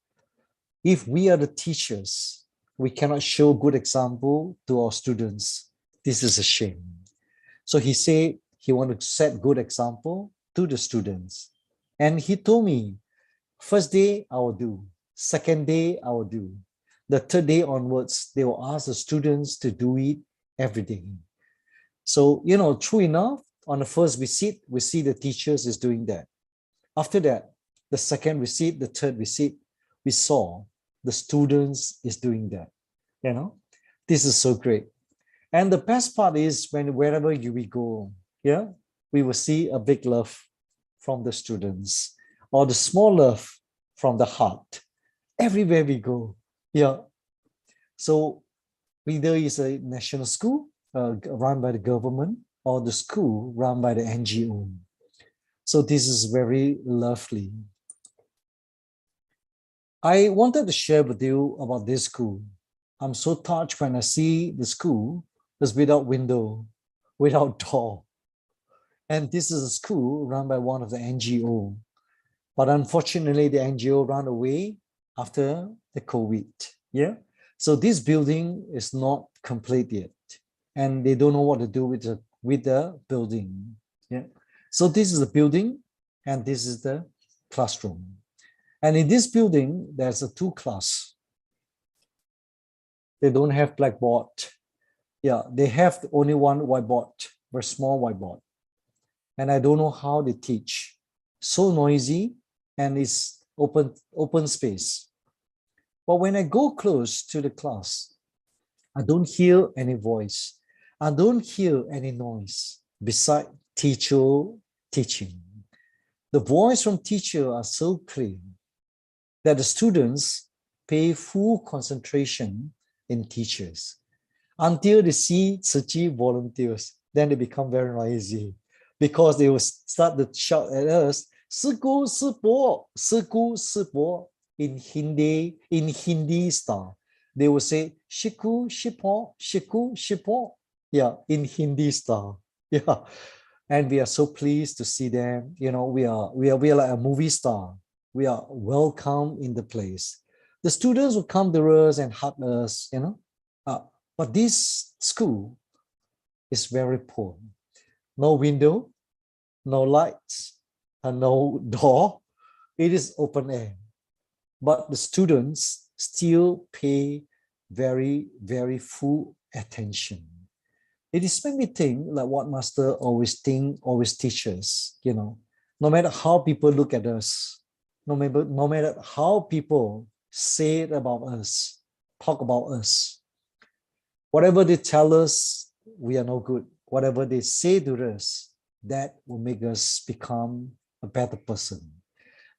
If we are the teachers, we cannot show good example to our students. This is a shame. So he said he wanted to set good example to the students. And he told me, first day I will do, second day I will do. The third day onwards, they will ask the students to do it every day. So, true enough, on the first visit, we see the teachers is doing that. After that, the second visit, the third visit, we saw the students is doing that. This is so great. And the best part is wherever we go, we will see a big love from the students or the small love from the heart. Everywhere we go, So whether it's a national school run by the government or the school run by the NGO. So this is very lovely. I wanted to share with you about this school. I'm so touched when I see the school is without window, without door. And this is a school run by one of the NGO. But unfortunately, the NGO ran away after the COVID. So this building is not complete yet. And they don't know what to do with the building. So this is the building and this is the classroom. And in this building, there's a 2 class. They don't have blackboard. They have only one whiteboard, very small whiteboard. And I don't know how they teach. So noisy and it's open space. But when I go close to the class, I don't hear any voice. I don't hear any noise beside teacher teaching. The voice from teacher are so clear that the students pay full concentration in teachers until they see Su Ching volunteers. Then they become very noisy because they will start to shout at us, "Siku Sipo, Siku Sipo," in Hindi style. They will say, "Shiku Shipo, Shiku Shipo," in Hindi style. And we are so pleased to see them. We are like a movie star. We are welcome in the place. The students will come to us and hug us, But this school is very poor. No window, no lights, and no door. It is open air. But the students still pay very, very full attention. It is made me think like what Master always teach us, no matter how people look at us, no matter how people say it about us, talk about us. Whatever they tell us, we are no good. Whatever they say to us, that will make us become a better person.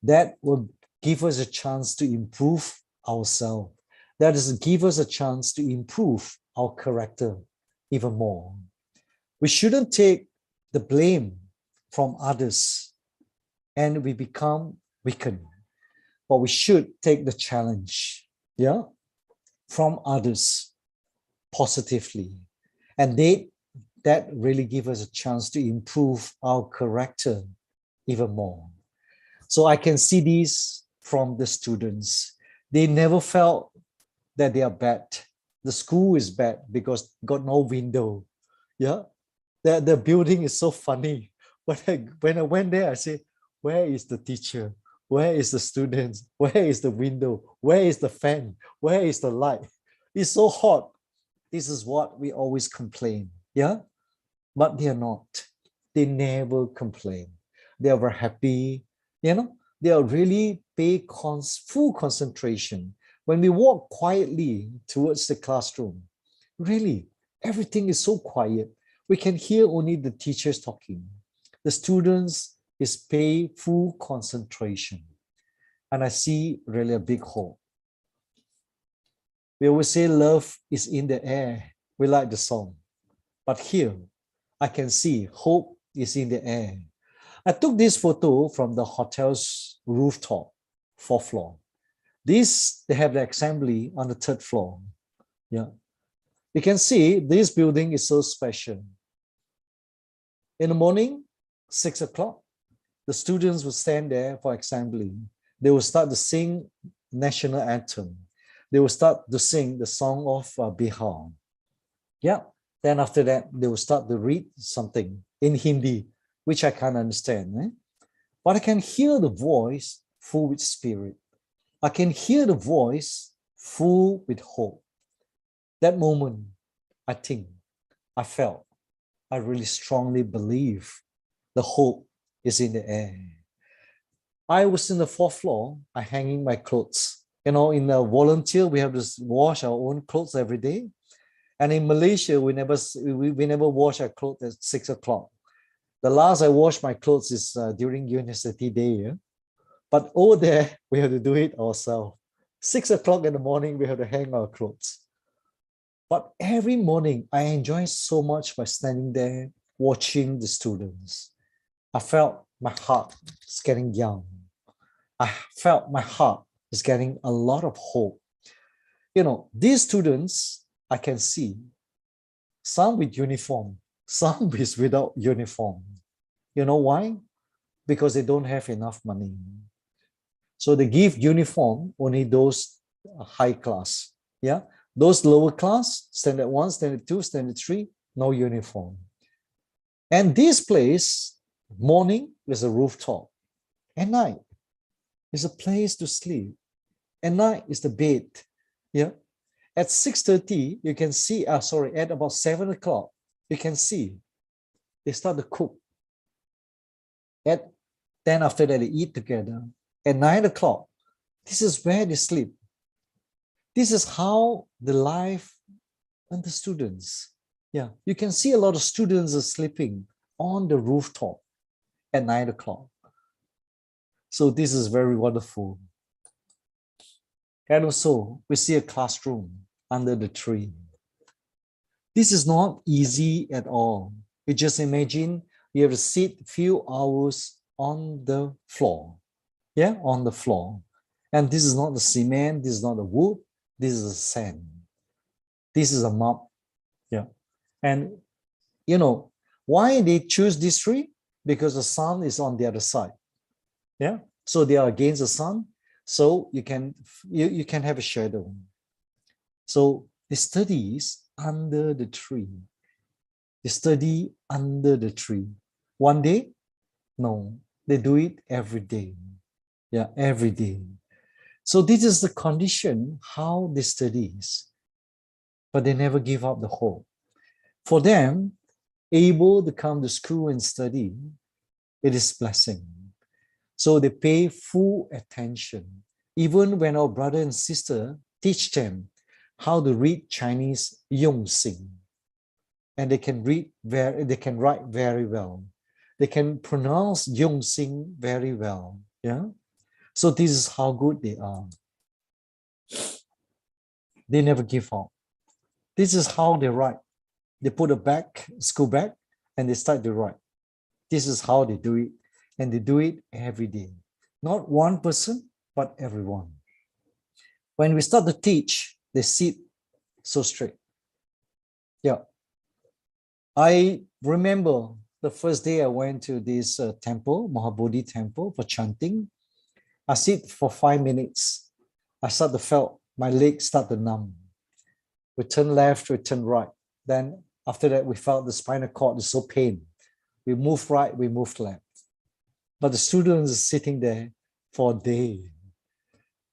That will give us a chance to improve ourselves. That is, give us a chance to improve our character even more. We shouldn't take the blame from others and we become weakened. But we should take the challenge, yeah, from others positively. And that really give us a chance to improve our character even more. So I can see these from the students. They never felt that they are bad. The school is bad because got no window. Yeah, the building is so funny. When I went there, I say, where is the teacher? Where is the students? Where is the window? Where is the fan? Where is the light? It's so hot. This is what we always complain. Yeah, but they are not. They never complain. They are very happy. You know, they are really pay full concentration. When we walk quietly towards the classroom, really, everything is so quiet. We can hear only the teachers talking. The students is pay full concentration. And I see really a big hope. We always say love is in the air. We like the song. But here, I can see hope is in the air. I took this photo from the hotel's rooftop, 4th floor. They have the assembly on the 3rd floor. Yeah. You can see this building is so special. In the morning, 6 o'clock, the students will stand there for assembly. They will start to sing national anthem. They will start to sing the song of Bihar. Yeah. Then after that, they will start to read something in Hindi, which I can't understand. But I can hear the voice full with spirit. I can hear the voice full with hope. That moment, I think, I felt, I really strongly believe the hope is in the air. I was in the 4th floor, I hanging my clothes. You know, in the volunteer, we have to wash our own clothes every day. And in Malaysia, we never wash our clothes at 6 o'clock. The last I washed my clothes is during university day. Yeah? But over there, we have to do it ourselves. 6 o'clock in the morning, we have to hang our clothes. But every morning, I enjoy so much by standing there, watching the students. I felt my heart is getting young. I felt my heart is getting a lot of hope. You know, these students, I can see, some with uniform, some is without uniform. You know why? Because they don't have enough money. So they give uniform only those high class. Yeah, those lower class, standard 1, standard 2, standard 3, no uniform. And this place, morning is a rooftop. At night is a place to sleep. At night is the bed. Yeah. At 6:30, you can see, at about 7 o'clock, you can see they start to cook. Then after that, they eat together. At 9 o'clock, this is where they sleep. This is how the life and the students. Yeah, you can see a lot of students are sleeping on the rooftop at 9 o'clock. So this is very wonderful. And also, we see a classroom under the tree. This is not easy at all. You just imagine you have to sit a few hours on the floor. Yeah, on the floor. And this is not the cement, this is not the wood, this is the sand. This is a mop. Yeah. And you know, why they choose this tree? Because the sun is on the other side. Yeah. So they are against the sun. So you can have a shadow. So they study under the tree. They study under the tree. One day? No, they do it every day. Yeah, every day. So this is the condition how they study. But they never give up the hope. For them, able to come to school and study, it is blessing. So they pay full attention. Even when our brother and sister teach them how to read Chinese Yong Xing, and they can write very well. They can pronounce Yong Xing very well. Yeah. So this is how good they are. They never give up. This is how they write. They put a school bag, and they start to write. This is how they do it. And they do it every day. Not one person, but everyone. When we start to teach, they sit so straight. Yeah. I remember the first day I went to this temple, Mahabodhi temple, for chanting. I sit for 5 minutes. I start to feel my legs start to numb. We turn left, we turn right. Then after that, we felt the spinal cord is so pain. We move right, we move left. But the students are sitting there for a day.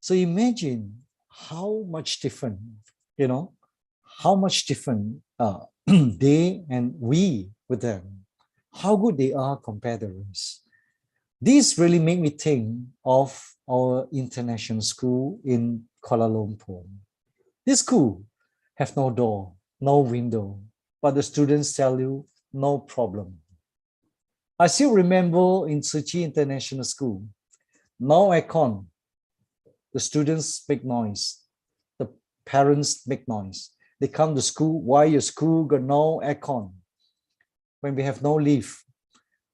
So imagine how much different, how much different they and we with them, how good they are compared to us. This really made me think of our international school in Kuala Lumpur. This school have no door, no window, but the students tell you, no problem. I still remember in Su Ching International School, no aircon. The students make noise. The parents make noise. They come to school. Why your school got no aircon? When we have no leave,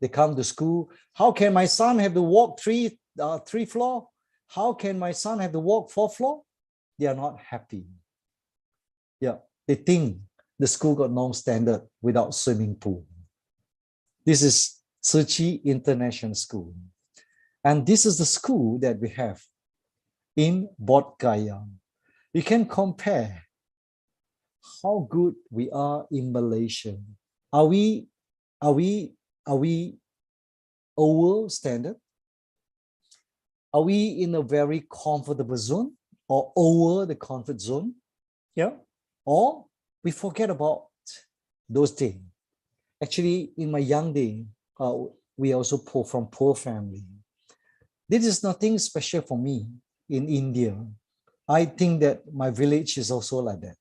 they come to school. How can my son have to walk three floor? How can my son have to walk 4th floor? They are not happy. Yeah, they think the school got no standard without swimming pool. This is Su Ching International School. And this is the school that we have in Bodh Gaya. You can compare how good we are in Malaysia. Are we over standard? Are we in a very comfortable zone or over the comfort zone? Yeah. Or we forget about those days. Actually, in my young day, we also from poor family. This is nothing special for me in India. I think that my village is also like that.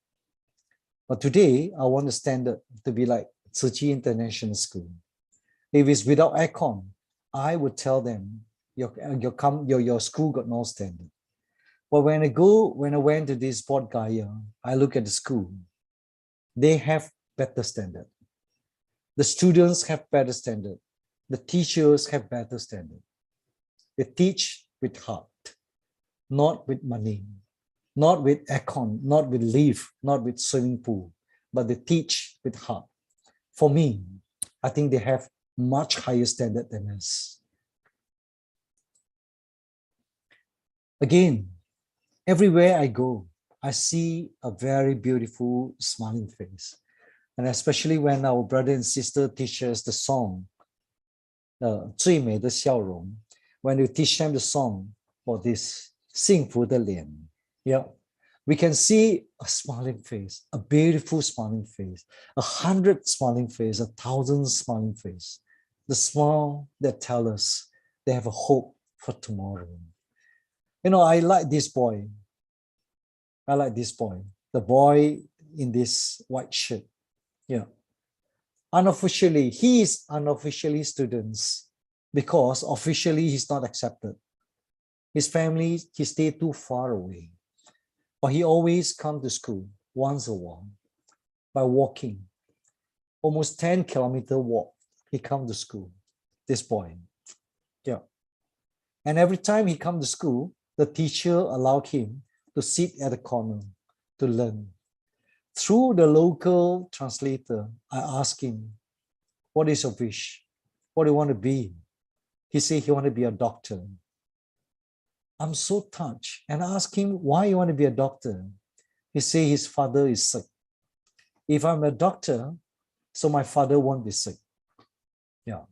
But today, I want the standard to be like Su Ching International School. If it's without aircon, I would tell them, your school got no standard. But when I went to this Bodh Gaya, I look at the school. They have better standard. The students have better standard. The teachers have better standard. They teach with heart, not with money, not with aircon, not with leave, not with swimming pool, but they teach with heart. For me, I think they have much higher standard than us. Again, everywhere I go, I see a very beautiful smiling face. And especially when our brother and sister teach us the song, 最美的笑容, when you teach them the song for this 幸福的脸, yeah, we can see a smiling face, a beautiful smiling face, 100 smiling face, 1,000 smiling face. The smile that tell us they have a hope for tomorrow. I like this boy. I like this boy. The boy in this white shirt. Yeah. Unofficially, he is unofficially students because officially he's not accepted. His family, he stayed too far away. But he always come to school once a while by walking. Almost 10-kilometer walk. He come to school, this boy. Yeah. And every time he come to school, the teacher allowed him to sit at the corner to learn. Through the local translator, I asked him, what is your wish? What do you want to be? He said he want to be a doctor. I'm so touched. And I asked him, why you want to be a doctor? He said his father is sick. If I'm a doctor, so my father won't be sick. Yeah.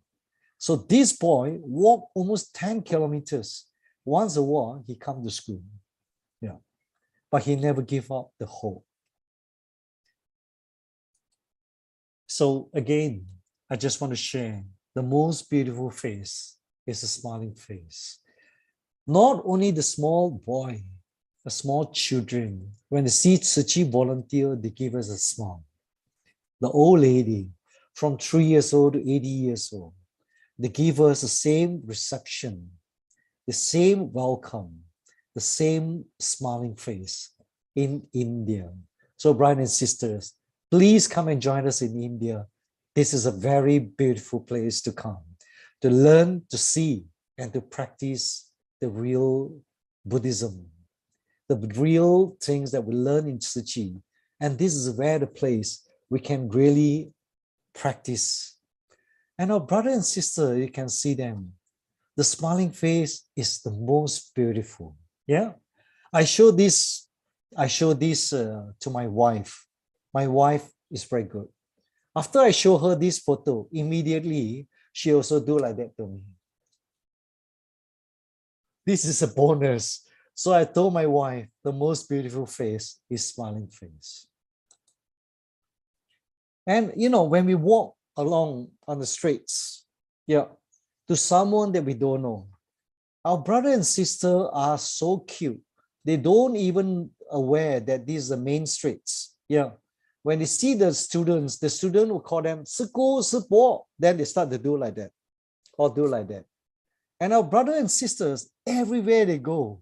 So this boy walked almost 10 kilometers. Once a while, he come to school. Yeah. But he never gave up the hope. So again, I just want to share the most beautiful face is a smiling face. Not only the small boy, the small children, when they see Su Ching volunteer, they give us a smile. The old lady, from 3 years old to 80 years old, they give us the same reception, the same welcome, the same smiling face in India. So, brothers and sisters, please come and join us in India. This is a very beautiful place to come, to learn, to see, and to practice the real Buddhism, the real things that we learn in Su Ching. And this is where the place we can really practice. And our brother and sister, you can see them. The smiling face is the most beautiful. Yeah, I show this to my wife. My wife is very good. After I show her this photo, immediately she also do like that to me. This is a bonus. So I told my wife, the most beautiful face is smiling face. And you know, when we walk along on the streets, yeah, to someone that we don't know, our brother and sister are so cute. They don't even aware that these are the main streets. Yeah. When they see the student will call them "Siku, Sipo." Then they start to do like that or do like that. And our brother and sisters, everywhere they go,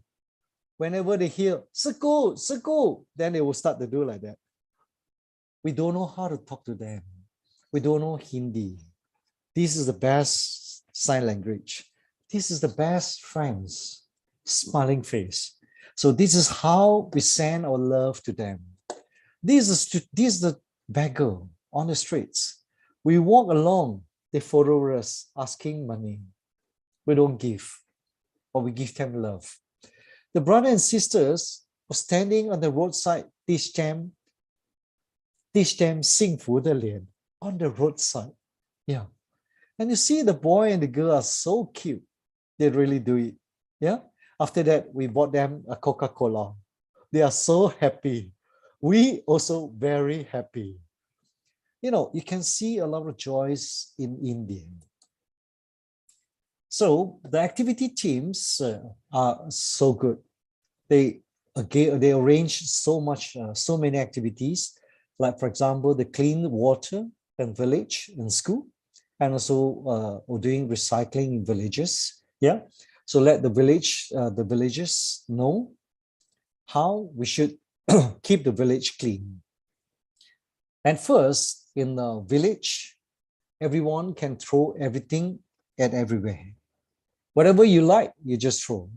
whenever they hear "Siku, Siku," then they will start to do like that. We don't know how to talk to them. We don't know Hindi. This is the best sign language. This is the best friends, smiling face. So this is how we send our love to them. This is the beggar on the streets. We walk along, they follow us asking money. We don't give, but we give them love. The brother and sisters were standing on the roadside, teach them 幸福的脸 on the roadside. Yeah. And you see the boy and the girl are so cute. They really do it. Yeah. After that, we bought them a Coca-Cola. They are so happy. We also very happy. You know, you can see a lot of joys in India. So the activity teams are so good. They arrange so many activities. Like, for example, the clean water in village and school, and also doing recycling in villages. Yeah, so let the villagers know how we should keep the village clean. And first, in the village, everyone can throw everything at everywhere. Whatever you like, you just throw.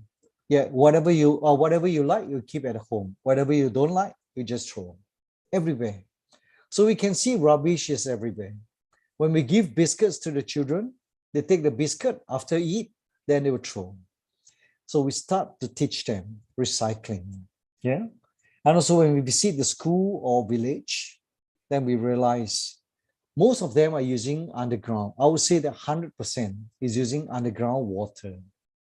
Yeah, whatever you like, you keep at home. Whatever you don't like, you just throw everywhere. So we can see rubbish is everywhere. When we give biscuits to the children, they take the biscuit after eat, then they will throw. So we start to teach them recycling. Yeah. And also when we visit the school or village, then we realize most of them are using underground. I would say that 100% is using underground water,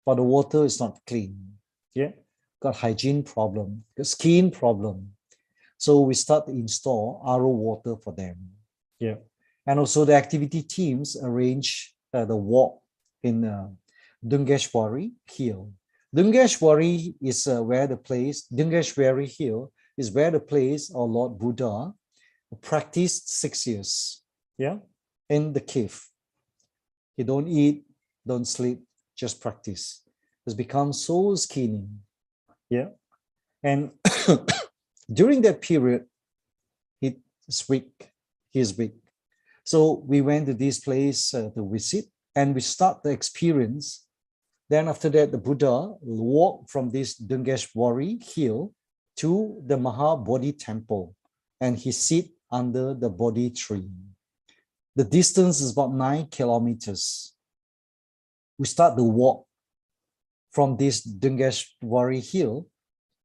but the water is not clean. Yeah. Got hygiene problem, got skin problem. So we start to install RO water for them. Yeah. And also the activity teams arrange the walk in Dungeshwari Hill. Dungeshwari is Dungeshwari Hill is where the place our Lord Buddha practiced 6 years. Yeah. In the cave. He don't eat, don't sleep, just practice. Has become so skinny. Yeah. And during that period, he is weak. So we went to this place to visit, and we start the experience. Then after that, the Buddha walked from this Dungeshwari hill to the Mahabodhi temple, and he sit under the Bodhi tree. The distance is about 9 kilometers. We start to walk from this Dungeshwari hill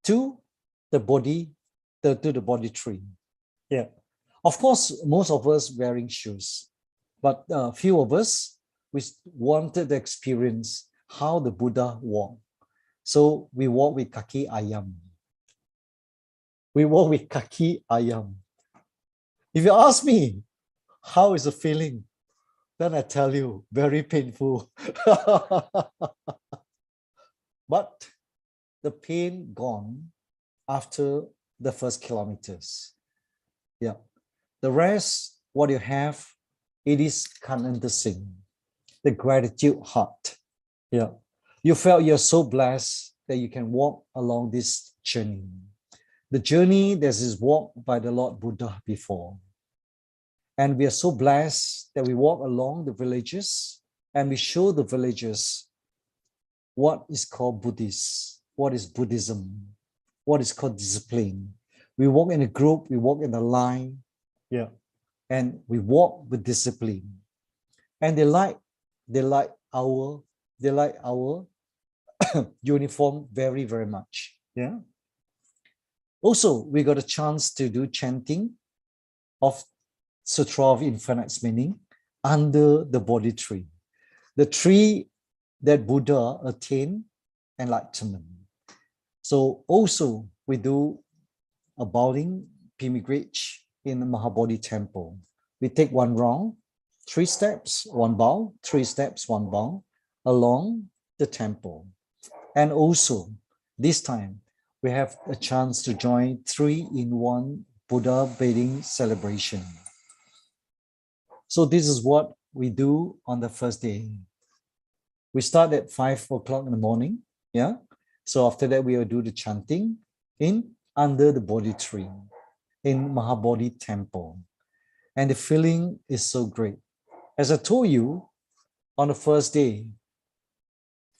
to the Bodhi tree. Yeah. Of course, most of us wearing shoes, but a few of us, we wanted to experience how the Buddha walked. So we walk with kaki ayam. If you ask me, how is the feeling? Then I tell you, very painful. but the pain gone after the first kilometers. Yeah. The rest, what you have, it is Kananta Singh, the gratitude heart. Yeah. You felt you're so blessed that you can walk along this journey. The journey that is walked by the Lord Buddha before. And we are so blessed that we walk along the villages and we show the villagers what is called Buddhist, what is Buddhism, what is called discipline. We walk in a group, we walk in a line, yeah, and we walk with discipline. And they like our uniform very, very much. Yeah. Also, we got a chance to do chanting of Sutra of Infinite Meaning under the Bodhi tree, the tree that Buddha attained enlightenment. So also we do a bowing pilgrimage in the Mahabodhi temple. We take one round, 3 steps, 1 bow, 3 steps, 1 bow along the temple. And also this time we have a chance to join 3-in-1 Buddha bathing celebration. So this is what we do on the first day. We start at 5 o'clock in the morning. Yeah. So after that, we will do the chanting under the Bodhi tree in Mahabodhi temple. And the feeling is so great. As I told you, on the first day,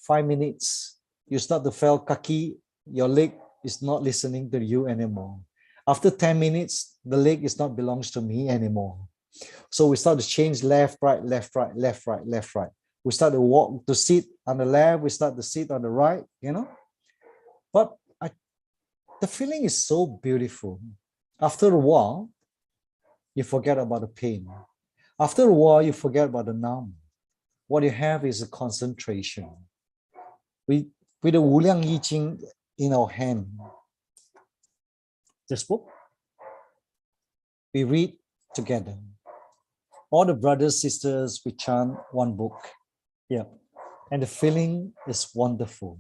5 minutes, you start to feel kaki, your leg is not listening to you anymore. After 10 minutes, the leg is not belongs to me anymore. So we start to change left, right, left, right, left, right, left, right. We start to walk, to sit on the left, we start to sit on the right, you know. But the feeling is so beautiful. After a while, you forget about the pain. After a while, you forget about the numb. What you have is a concentration. With the Hualien Jing in our hand, this book, we read together. All the brothers, sisters, we chant one book. Yeah. And the feeling is wonderful.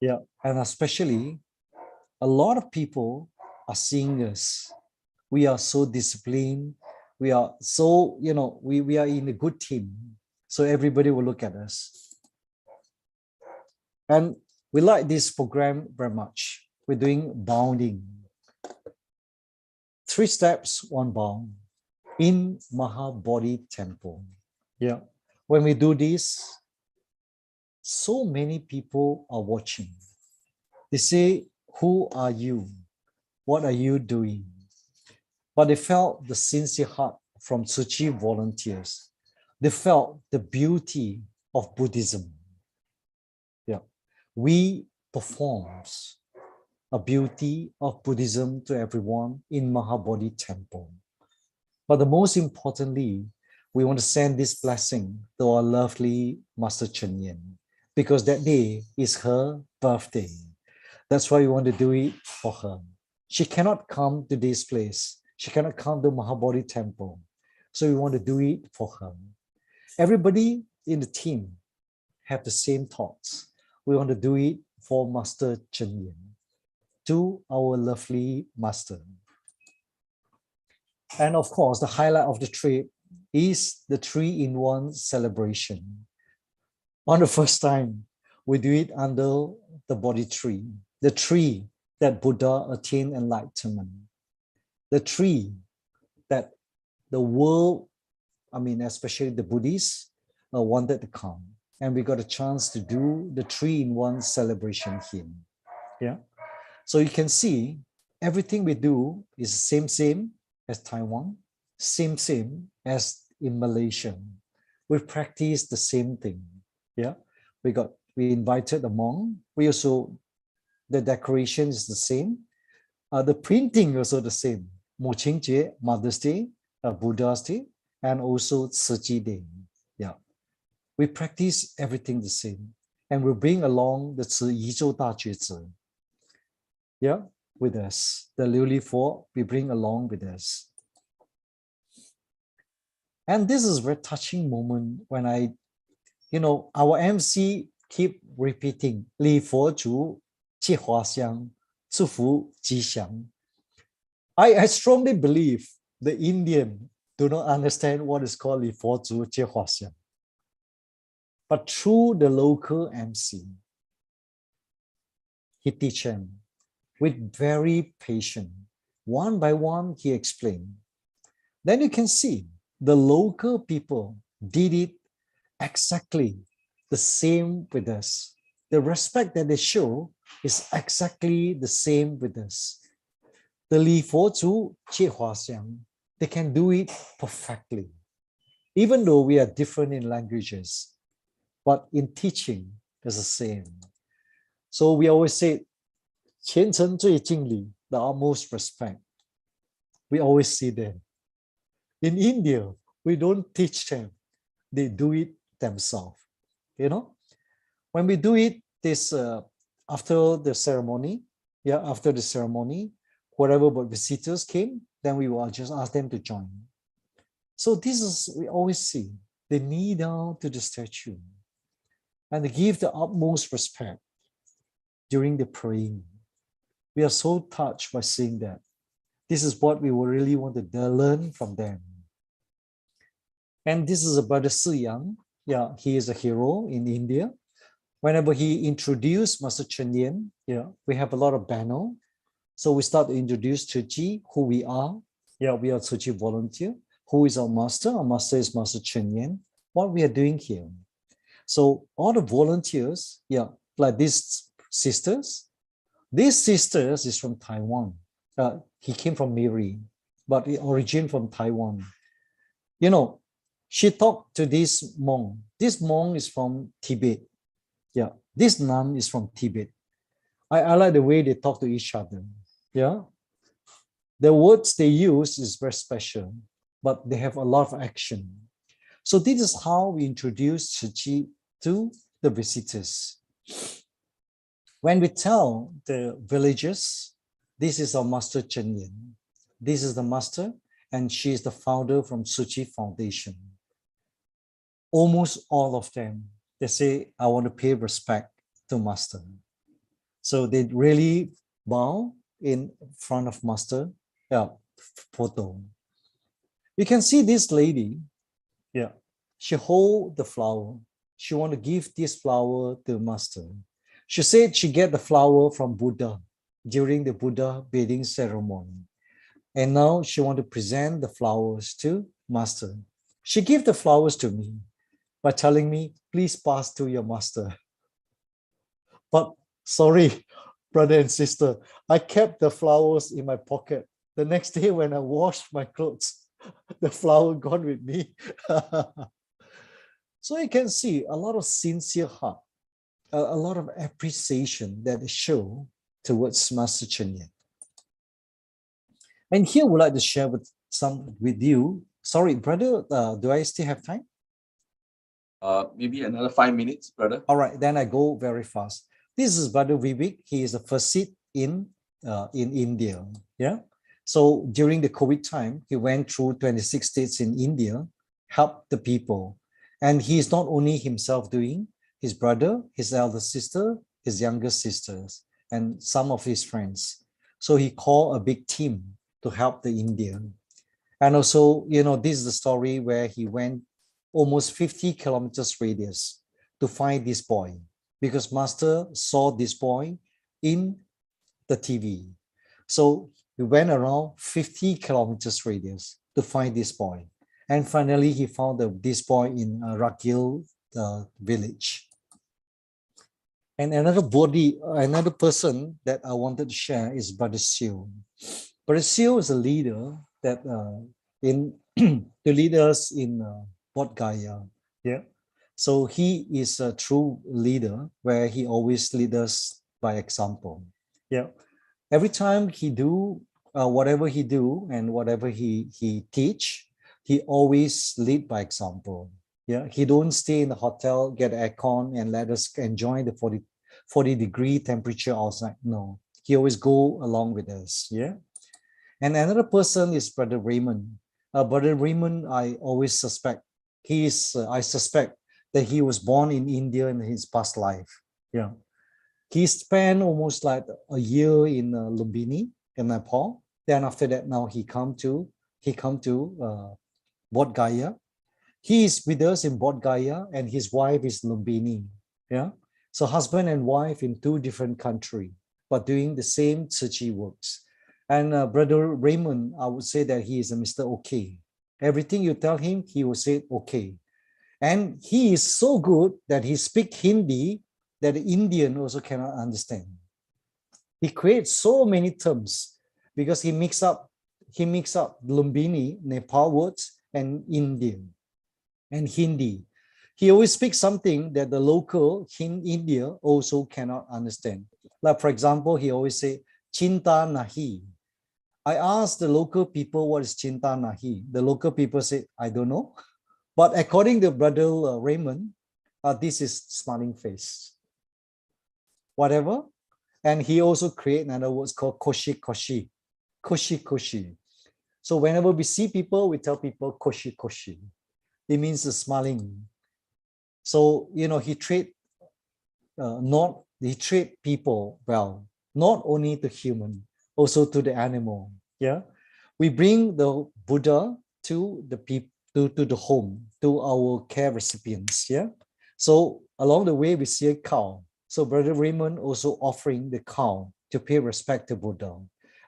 Yeah. And especially, a lot of people are seeing us. We are so disciplined. We are so, you know, we are in a good team. So everybody will look at us. And we like this program very much. We're doing bounding. 3 steps, 1 bound in Mahabodhi temple. Yeah. When we do this, so many people are watching. They say, who are you? What are you doing? But they felt the sincere heart from Su Ching volunteers. They felt the beauty of Buddhism. Yeah. We performs a beauty of Buddhism to everyone in Mahabodhi temple. But the most importantly, we want to send this blessing to our lovely Master Chen Yen, because that day is her birthday. That's why we want to do it for her. She cannot come to this place. She cannot come to Mahabodhi temple. So we want to do it for her. Everybody in the team have the same thoughts. We want to do it for Master Chen Yen, to our lovely master. And of course, the highlight of the trip is the 3-in-1 celebration. On the first time, we do it under the Bodhi tree, the tree that Buddha attained enlightenment, the tree that the world, I mean, especially the Buddhists, wanted to come. And we got a chance to do the 3-in-1 celebration here. Yeah. So you can see everything we do is same as Taiwan, same as in Malaysia. We practice the same thing. Yeah. We invited the monk. We also, the decoration is the same. The printing also the same. Mu Qing Jie, Mother's Day, Buddha's Day, and also Tzu Chi Day. Yeah. We practice everything the same. And we bring along the Tzu Yi Zhou Da Jue Zi. Yeah, with us. The Liu Li Fo, we bring along with us. And this is a very touching moment when our MC keep repeating 礼佛足借花香祝福吉祥 I strongly believe the Indian do not understand what is called 礼佛足借花香 but through the local MC he teach them with very patient one by one he explained then you can see the local people did it exactly the same with us. The respect that they show is exactly the same with us. The Li Fo Zu Jie Hua Xiang, they can do it perfectly. Even though we are different in languages, but in teaching, it's the same. So we always say, 虔诚最敬礼, the utmost respect. We always see them. In India, we don't teach them. They do it themselves. You know, when we do it this after the ceremony, after the ceremony, whatever but visitors came, then we will just ask them to join. So this is, we always see, they kneel down to the statue and they give the utmost respect during the praying. We are so touched by seeing that. This is what we will really want to learn from them. And this is a brother Su Yang. Yeah, he is a hero in India. Whenever he introduced Master Chen Yan, we have a lot of banner. So we start to introduce Tzu Chi, who we are. Yeah, we are Tzu Chi volunteer. Who is our master? Our master is Master Chen Yan. What we are doing here. So all the volunteers, like these sisters is from Taiwan. He came from Miri, but he originated from Taiwan. You know, she talked to this monk. This monk is from Tibet. Yeah, this nun is from Tibet. I like the way they talk to each other. Yeah, the words they use is very special, but they have a lot of action. So this is how we introduce Tzu Chi to the visitors. When we tell the villagers, this is our Master Chen Yan. This is the master, and she is the founder from Su Chi Foundation. Almost all of them, they say, I want to pay respect to Master. So they really bow in front of Master photo. You can see this lady, she hold the flower. She want to give this flower to Master. She said she get the flower from Buddha during the Buddha bathing ceremony. And now she want to present the flowers to Master. She gave the flowers to me by telling me, please pass to your master. But sorry, brother and sister, I kept the flowers in my pocket. The next day when I washed my clothes, the flower gone with me. So you can see a lot of sincere heart, a lot of appreciation that they show towards Master Chen Yan. And here I would like to share with you. Sorry, brother, do I still have time? Maybe another 5 minutes, brother. All right, then I go very fast. This is Brother Vivek. He is the first seat in India. Yeah. So during the COVID time, he went through 26 states in India, helped the people. And he is not only himself doing, his brother, his elder sister, his younger sisters, and some of his friends. So he called a big team to help the Indian. And also, this is the story where he went almost 50 kilometers radius to find this boy, because Master saw this boy in the TV. So he went around 50 kilometers radius to find this boy. And finally, he found this boy in Rakil village. And another person that I wanted to share is Brother Siu. Brother Siu is a leader that to lead us in Bodh Gaya. Yeah. So he is a true leader where he always leads us by example. Yeah. Every time he do whatever he do and whatever he teach, he always lead by example. Yeah. He don't stay in the hotel, get aircon and let us enjoy the 40-degree temperature outside. No, he always go along with us. Yeah. And another person is Brother Raymond. Brother Raymond, I always suspect I suspect that he was born in India in his past life. Yeah. He spent almost like a year in Lumbini in Nepal. Then after that, now he come to Bodh Gaya. He is with us in Bodh Gaya, and his wife is Lumbini. Yeah. So husband and wife in two different countries, but doing the same Su Ching works. And Brother Raymond, I would say that he is a Mr. Okay. Everything you tell him, he will say okay. And he is so good that he speaks Hindi that the Indian also cannot understand. He creates so many terms because he mix up Lumbini, Nepal words, and Indian and Hindi. He always speaks something that the local in India also cannot understand. Like for example, he always say, Chinta nahi. I asked the local people what is Chinta nahi. The local people say, I don't know. But according to Brother Raymond, this is smiling face. Whatever. And he also create another words called koshi koshi. Koshi koshi. So whenever we see people, we tell people koshi koshi. It means smiling. So, you know, he treat people well, not only to human, also to the animal. Yeah. We bring the Buddha to the people, to the home, to our care recipients. Yeah. So along the way, we see a cow. So Brother Raymond also offering the cow to pay respect to Buddha.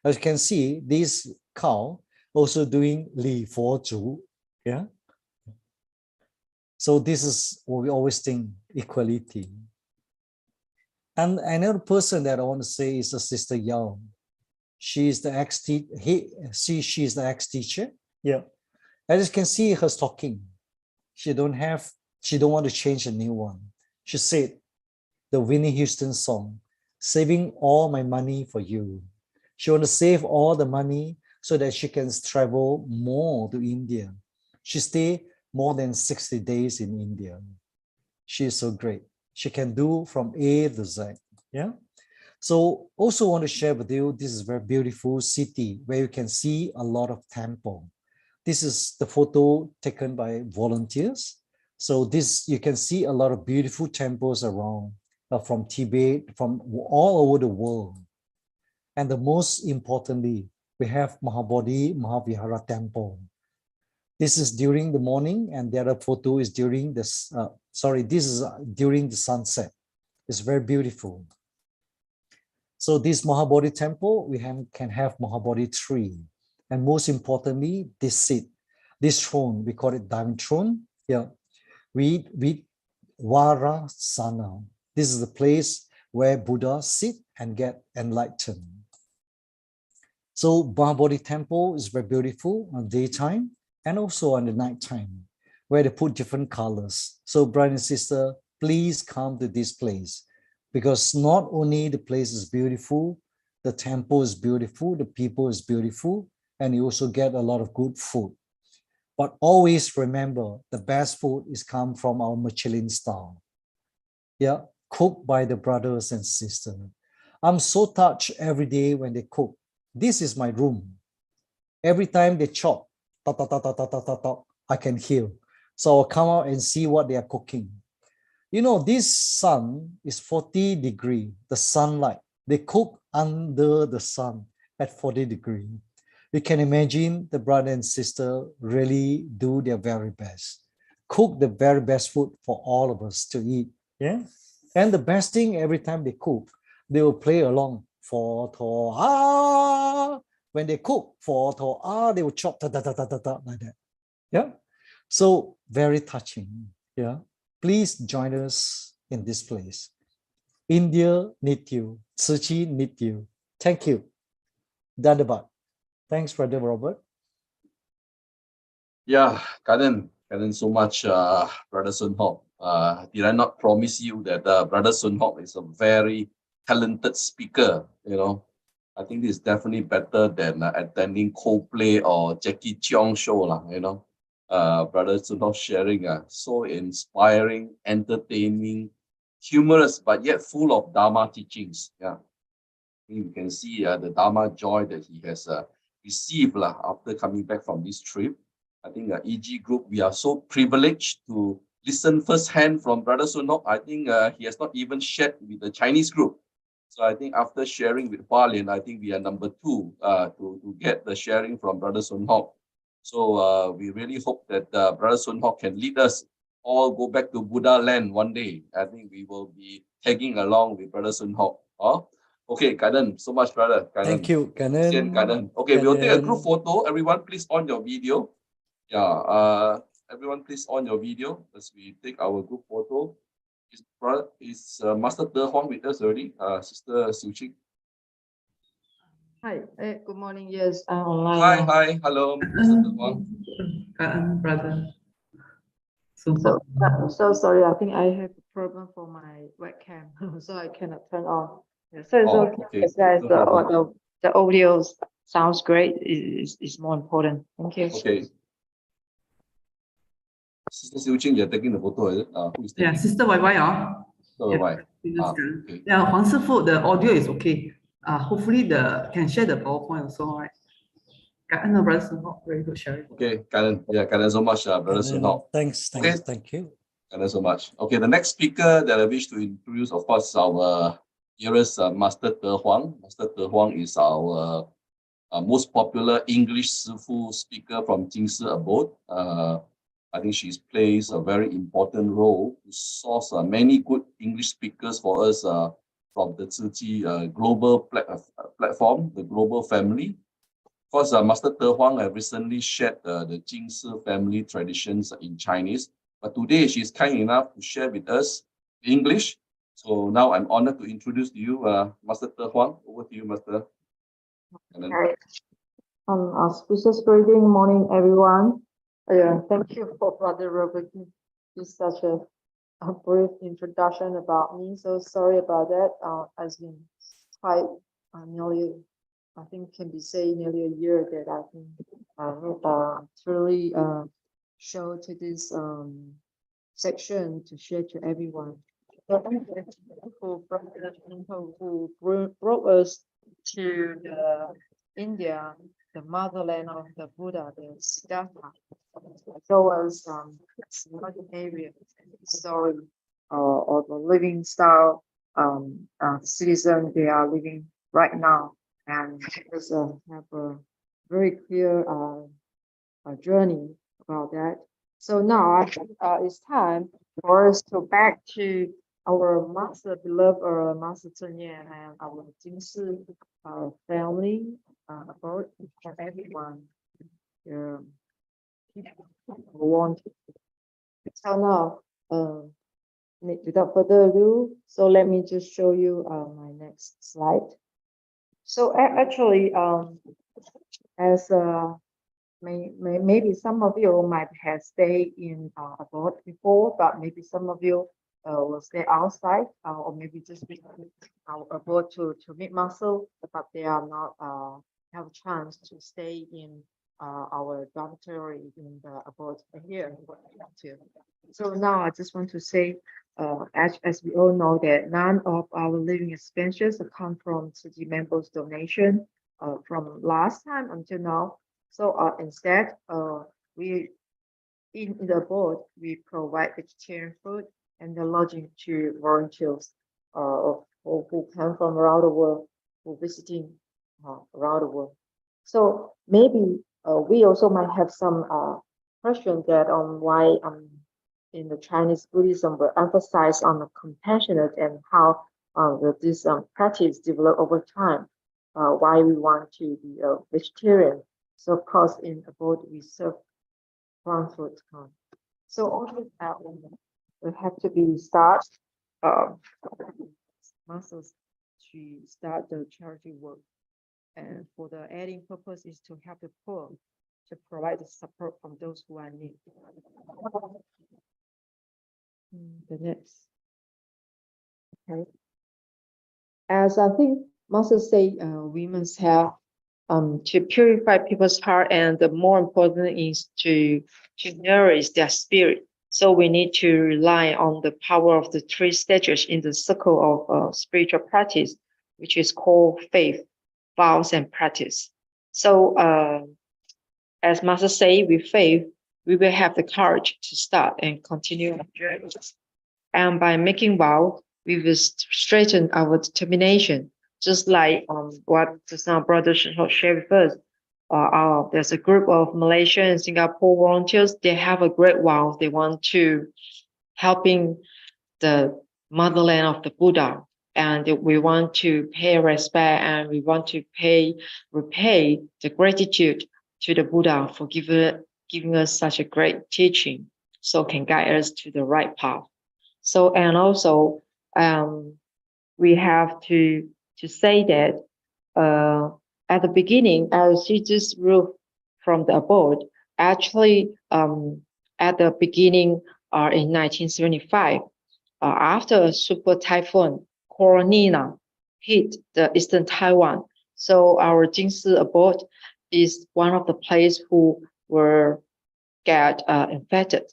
As you can see, this cow also doing Li Fo Zhu. Yeah. So this is what we always think, equality. And another person that I want to say is Sister Yao. She is the she's the ex-teacher. Yeah. As you can see her talking. She don't want to change a new one. She said the Whitney Houston song, saving all my money for you. She want to save all the money so that she can travel more to India. She stay more than 60 days in India. She is so great. She can do from A to Z. Yeah. So also want to share with you, this is a very beautiful city where you can see a lot of temple. This is the photo taken by volunteers. So this, you can see a lot of beautiful temples around from Tibet, from all over the world. And the most importantly, we have Mahabodhi Mahavihara temple. This is during the morning, and the other photo is during this, this is during the sunset. It's very beautiful. So this Mahabodhi temple, we can have Mahabodhi tree. And most importantly, this seat, this throne, we call it diamond throne. Yeah, with Varasana. This is the place where Buddha sit and get enlightened. So Mahabodhi temple is very beautiful on daytime and also on the nighttime, where they put different colors. So brother and sister, please come to this place, because not only the place is beautiful, the temple is beautiful, the people is beautiful, and you also get a lot of good food. But always remember, the best food is come from our Michelin star. Yeah, cooked by the brothers and sisters. I'm so touched every day when they cook. This is my room. Every time they chop, I can hear. So I'll come out and see what they are cooking. You know, this sun is 40 degrees, the sunlight. They cook under the sun at 40 degrees. You can imagine the brother and sister really do their very best. Cook the very best food for all of us to eat. Yeah. And the best thing, every time they cook, they will play along. For to ah. When they cook for to ah, they will chop like that. Yeah. So very touching. Yeah. Please join us in this place. India need you. Su Ching need you. Thank you. Dandabat. Thanks, Brother Robert. Yeah, Kaden so much, Brother Sun Hock. Did I not promise you that Brother Sun Hock is a very talented speaker? You know, I think this is definitely better than attending Coldplay or Jackie Cheong show, lah. You know, Brother Sun Hock sharing so inspiring, entertaining, humorous, but yet full of Dharma teachings. Yeah, you can see the Dharma joy that he has received after coming back from this trip. I think EG Group, we are so privileged to listen firsthand from Brother Sun Hock. I think he has not even shared with the Chinese group. So I think after sharing with Hualien, I think we are number 2 to get the sharing from Brother Sun Hock. So we really hope that Brother Sun Hock can lead us all go back to Buddha land one day. I think we will be tagging along with Brother Sun Hock. Okay, Kaden, so much, brother. Thank you, Kaden. Kanan. Okay, we'll take a group Kanan. photo. Everyone, please on your video. Everyone, please on your video as we take our group photo. Is Master De Huang with us already? Sister Su Ching. Hi, good morning. Yes, I'm online now. Hi, hello, Master De Huang. Brother. So sorry, I think I have a problem for my webcam, so I cannot turn on. Yeah, so it's okay. Okay. As long as No problem. the audio sounds great is more important. Thank you. Okay. Sister Su Ching, you're taking the photo, is it? Who is taking? Yeah, Sister YY. So why? Okay. Okay. Yeah, Huang Sifu, the audio is okay. Hopefully can share the PowerPoint also, right? Brother Sun Hock, very good sharing. Okay, Kaden. Yeah, Kaden so much, Brother Sun Hock. Thanks, Okay. thank you. Kaden so much. Okay, the next speaker that I wish to introduce, of course, is our dearest Master De Huang. Master De Huang is our most popular English Sifu speaker from Jing abode. I think she plays a very important role to source many good English speakers for us from the Ziji global platform, the global family. Of course, Master De Huang recently shared the Jing family traditions in Chinese, but today she's kind enough to share with us English. So now I'm honored to introduce to you Master De Huang. Over to you, Master. Okay. Auspicious greeting, morning, everyone. Thank you for Brother Robert. It's such a brief introduction about me. So sorry about that. It's been quite nearly, I think, can be say nearly a year that I've been truly show to this section to share to everyone. So thank you who brought us to the India, the motherland of the Buddha, the Siddhartha. So as another area story or the living style citizen they are living right now, and just have a very clear journey about that. So now it's time for us to back to our master beloved Master Zhen Yan and our Jing family about for everyone. Want. So now, without further ado, so let me just show you my next slide. So actually, as maybe some of you might have stayed in abroad before, but maybe some of you will stay outside, or maybe just abroad to meet muscle, but they are not have a chance to stay in our dormitory in the abroad here. So now I just want to say, as we all know that none of our living expenses come from city members' donation from last time until now. So instead, we in the board we provide vegetarian food and the lodging to volunteers who come from around the world, who visiting around the world. So maybe we also might have some question that on why in the Chinese Buddhism we emphasize on the compassionate and how this practice develop over time. Why we want to be a vegetarian. So of course in abroad we serve plant food. So all this will have to be start muscles to start the charity work. And for the adding purpose is to help the poor, to provide the support from those who are in need. The next. Okay. As I think Masters say, we must have to purify people's heart, and the more important is to nourish their spirit. So we need to rely on the power of the 3 stages in the circle of spiritual practice, which is called faith, vows, and practice. So as Master say, with faith, we will have the courage to start and continue our journey. And by making vow, we will strengthen our determination, just like what just now Brother Shihou shared with us. There's a group of Malaysian and Singapore volunteers. They have a great vow. They want to helping the motherland of the Buddha, and we want to pay respect and we want to repay the gratitude to the Buddha for giving us such a great teaching, so can guide us to the right path. So, and also, we have to say that at the beginning, I see this roof from the abode. Actually, at the beginning, in 1975, after a super typhoon, Corona hit the eastern Taiwan. So our Jingsi abode is one of the places who were get infected.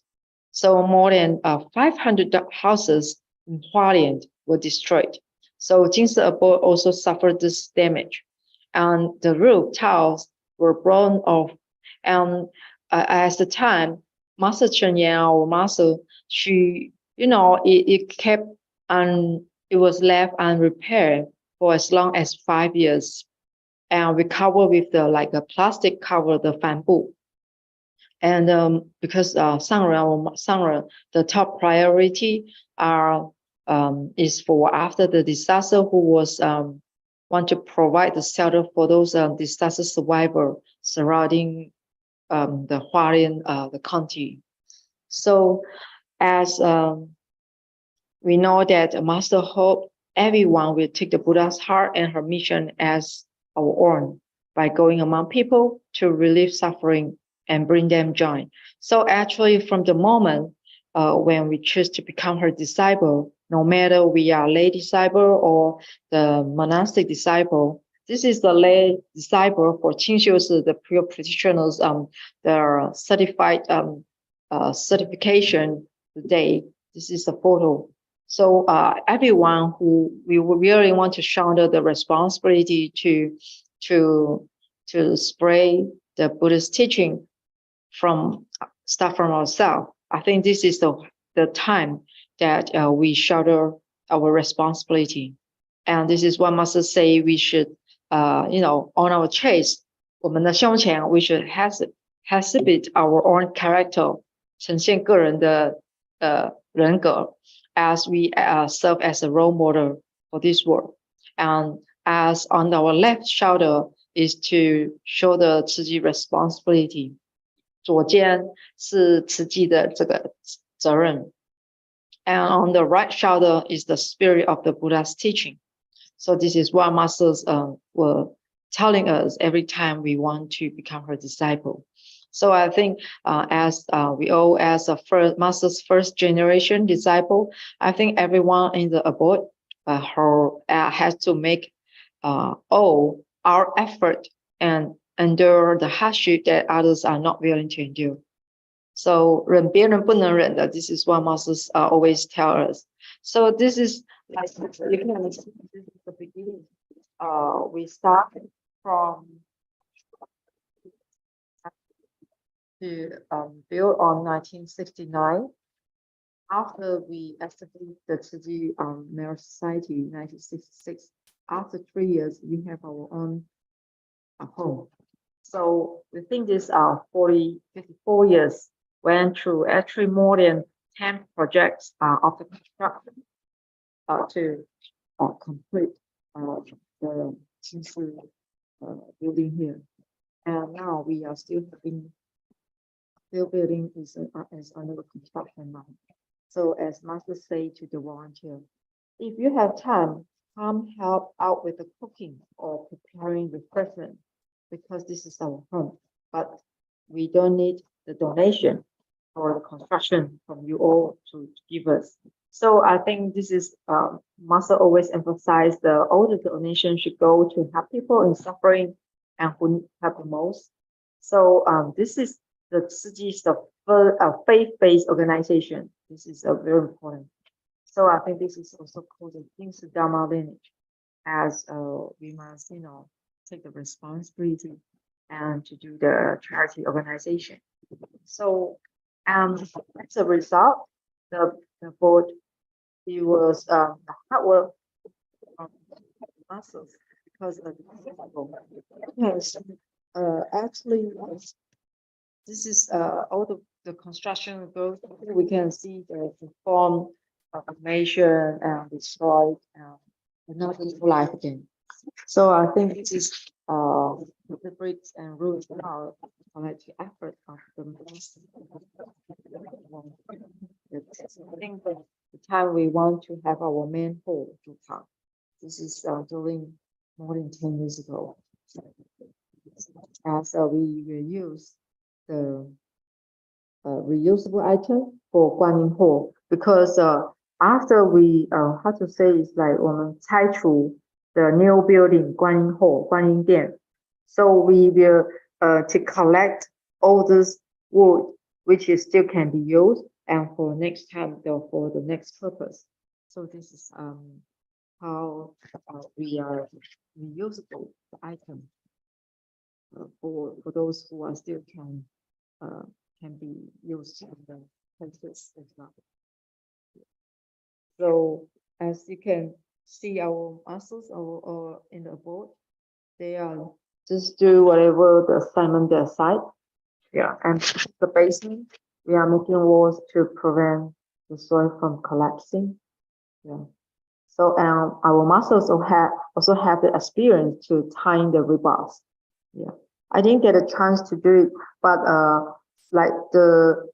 So more than 500 houses in Hualien were destroyed. So Jingsi abode also suffered this damage, and the roof tiles were blown off. And at the time, Master Chen Yan, our master, she, it kept and it was left unrepaired for as long as 5 years, and we cover with a plastic cover, the fanbu. And because Sangren, the top priority is for after the disaster, who was want to provide the shelter for those disaster survivors surrounding the Hualien, the county. So as we know that Master hope everyone will take the Buddha's heart and her mission as our own by going among people to relieve suffering and bring them joy. So actually, from the moment when we choose to become her disciple, no matter we are lay disciple or the monastic disciple, this is the lay disciple for Qingxiu, the pure practitioners, their certified certification today. This is a photo. So everyone who we really want to shoulder the responsibility to spread the Buddhist teaching start from ourselves. I think this is the time that we shoulder our responsibility. And this is what Master say we should, on our chest, 我们的胸前, we should exhibit our own character, 呈现个人的人格, as we serve as a role model for this world. And as on our left shoulder is to shoulder 自己 responsibility. 左肩是自己的这个责任. And on the right shoulder is the spirit of the Buddha's teaching. So this is what masters were telling us every time we want to become her disciple. So I think as we all, as a master's first generation disciple, I think everyone in the abode has to make all our effort and endure the hardship that others are not willing to endure. So 忍别人不能忍的, this is what masters always tell us. So this is like you can see, this is the beginning. We start from to build on 1969. After we established the Tzu Marriage Society in 1966, after 3 years, we have our own home. So we think this 54 years went through actually more than 10 projects of the construction to complete the Qingshi building here. And now we are still building is under construction now. So as Master say to the volunteer, if you have time, come help out with the cooking or preparing refreshment, because this is our home. But we don't need the donation or the construction from you all to give us. So I think this is Master always emphasize all the donation should go to help people in suffering and who have the most. So this is the Tzu is the faith-based organization. This is very important. So I think this is also called the Jingsi Dharma lineage, as we must, take the responsibility and to do the charity organization. So, as a result, the board, it was the hard work from muscles because of the physical. Yes, actually, this is all the construction goes. We can see the form of formation and destroyed and not life again. So I think this is the bricks and roots of our collective effort of the mass. I think the time we want to have our main hall to come. This is during more than 10 years ago. As we will use the reusable item for Guanyin Hall because after we how to say is like 我们拆除 the new building Guanyin Hall 观音殿 so we will to collect all this wood which is still can be used and for next time for the next purpose. So this is how we are reusable item for those who are still can be used in the places as well. So as you can see our muscles or in the board, they are just do whatever the assignment they assign. Yeah, and the basement, we are making walls to prevent the soil from collapsing. Yeah. So our muscles also have the experience to tying the rebars. Yeah. I didn't get a chance to do it, but like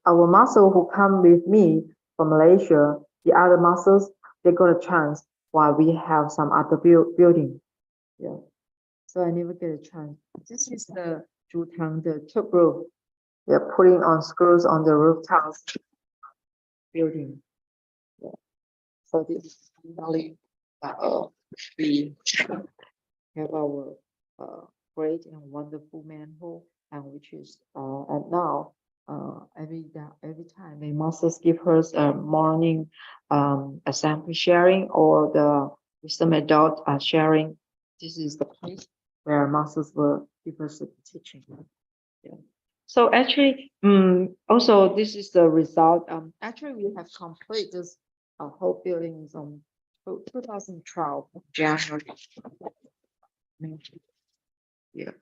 our muscle who come with me from Malaysia, the other muscles, they got a chance while we have some other building. Yeah. So I never get a chance. This is the Zhutang, the top roof. They're putting on screws on the rooftops building. Yeah. So this is finally we have our great and wonderful manhole, and which is and now every time the masters give us a morning assembly sharing or the wisdom adult sharing. This is the place where masters will give us the teaching. Yeah. So actually, also this is the result. Actually, we have completed this whole building on 2012 January. Yeah.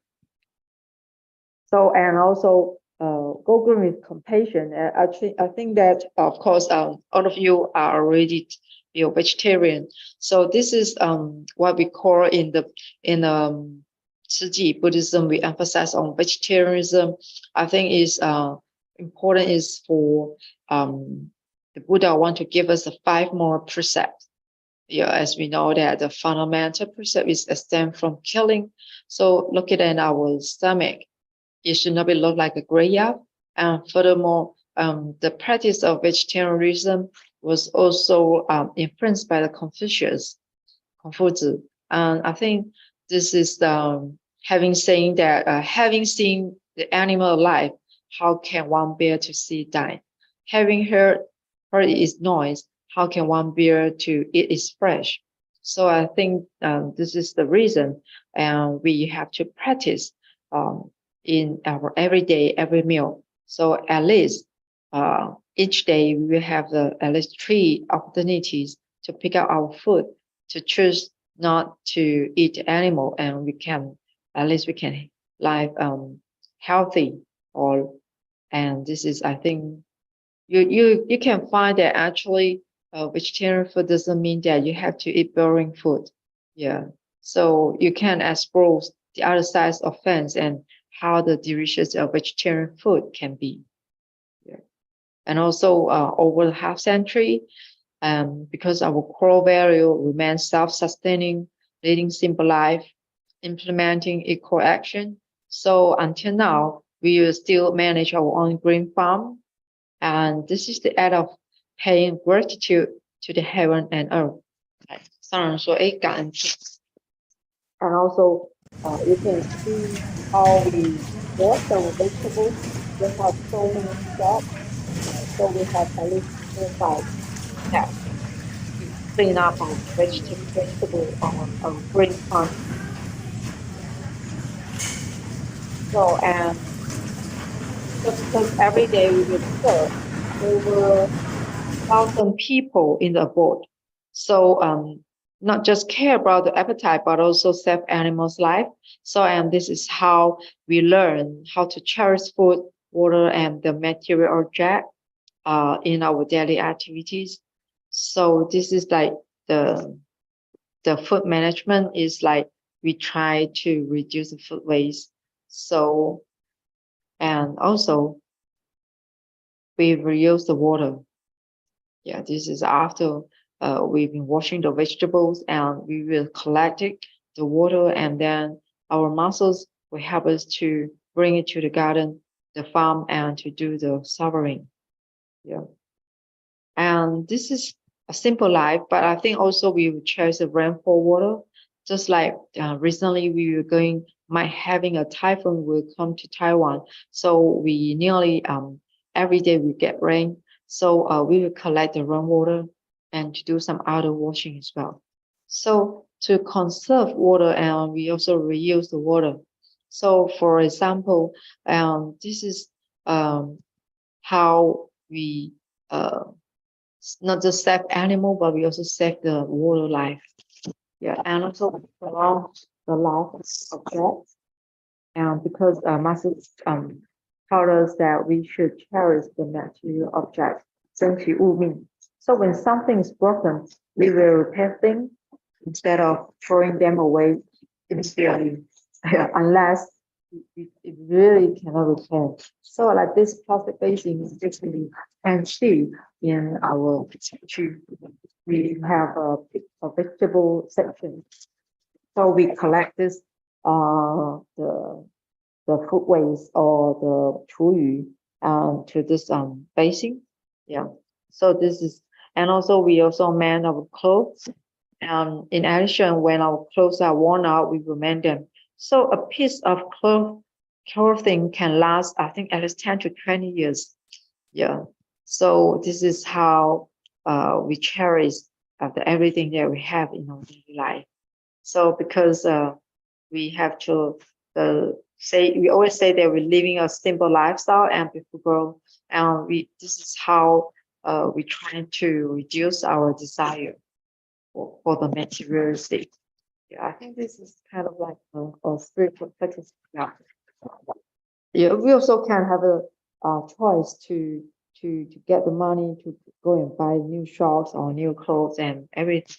So and also go green with compassion. Actually, I think that of course all of you are already vegetarian. So this is what we call in Chiji Buddhism, we emphasize on vegetarianism. I think is important is for the Buddha want to give us 5 more precepts. Yeah, as we know that the fundamental precept is abstain from killing. So looking at our stomach, it should not be look like a graveyard. And furthermore, the practice of vegetarianism was also influenced by the Confucius. And I think this is having seen the animal alive, how can one bear to see it die? Having heard its noise, how can one bear to eat its flesh? So I think this is the reason, and we have to practice in our every meal. So at least each day we will have at least 3 opportunities to pick up our food, to choose not to eat the animal, and we can live healthy. And this is, I think, you can find that actually vegetarian food doesn't mean that you have to eat boring food. Yeah, so you can explore the other sides of fence and how the delicious of vegetarian food can be. Yeah. And also over the half century, because our core value remains self-sustaining, leading simple life, implementing eco action. So until now, we will still manage our own green farm. And this is the act of paying gratitude to the heaven and earth. And also, you can see how we wash our vegetables. We have so many steps. So we have at least 5 steps to clean up our vegetable our green farm. So, and Because every day we will serve over 1,000 people in the boat. So not just care about the appetite, but also save animals' life. So this is how we learn how to cherish food, water, and the material object in our daily activities. So this is like the food management is like we try to reduce the food waste. So and also we reuse the water. Yeah, this is after we've been washing the vegetables and we will collect it, the water, and then our muscles will help us to bring it to the garden, the farm, and to do the showering. Yeah. And this is a simple life, but I think also we will cherish the rainfall water. Just like recently we were having a typhoon will come to Taiwan. So we nearly every day we get rain. So we will collect the rainwater and to do some other washing as well. So to conserve water, and we also reuse the water. So for example, this is how we not just save animal, but we also save the water life. Yeah, and also prolong the life of objects. And because Masters taught us that we should cherish the material objects, 珍惜物命. So when something is broken, we will repair things instead of throwing them away immediately, unless it really cannot repair. So like this plastic basin is basically and see in our kitchen, we have a vegetable section. So we collect this the food waste or the 厨余 to this basin. Yeah. So this is, and also we also mend our clothes. In addition, when our clothes are worn out, we will mend them. So a piece of clothing can last, I think, at least 10 to 20 years. Yeah. So this is how we cherish everything that we have in our daily life. So because we have to we always say that we're living a simple lifestyle and people and this is how we try to reduce our desire for the materialistic. Yeah, I think this is kind of like a spiritual practice. Yeah. Yeah, we also can have a choice to get the money to go and buy new shorts or new clothes and everything.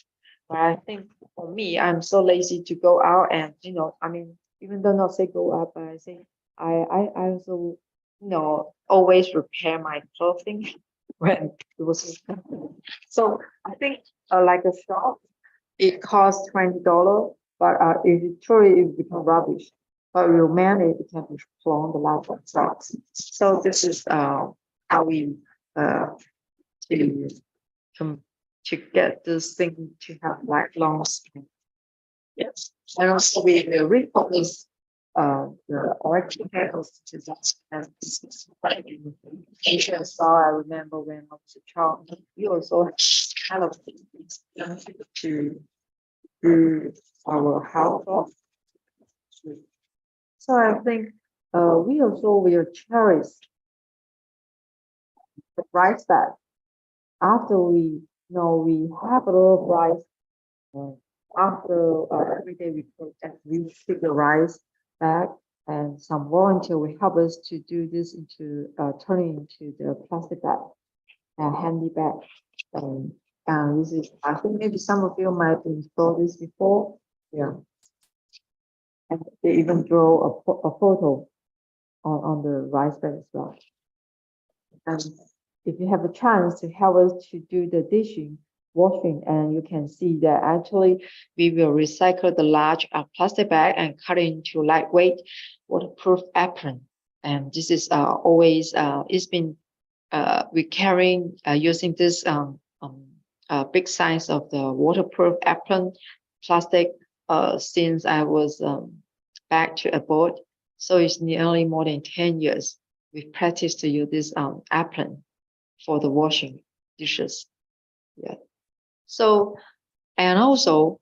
But I think for me, I'm so lazy to go out and I mean, even though not say go out, but I think I also always repair my clothing when it was so I think like a shop, it costs $20, but if you throw it, it becomes rubbish. But you man it can be prolong the life of socks. So this is how we to get this thing to have lifelong skin. Yes, and also we will repurpose the electric kettles to that. In Asia as well, I remember when I was a child, we also kind of to do our household. So I think we also will cherish the rice bag. After we we have a lot of rice. After every day we pick the rice bag, and some volunteer will help us to do this into turning into the plastic bag, handy bag. And this is, I think maybe some of you might install this before. Yeah. And they even draw a photo on the rice bag as well. And if you have a chance to help us to do the washing, and you can see that actually we will recycle the large plastic bag and cut it into lightweight waterproof apron. And this is always it's been we carrying using this big size of the waterproof apron plastic since I was back to abroad. So it's nearly more than 10 years. We've practiced to use this apron for the washing dishes. Yeah. So, and also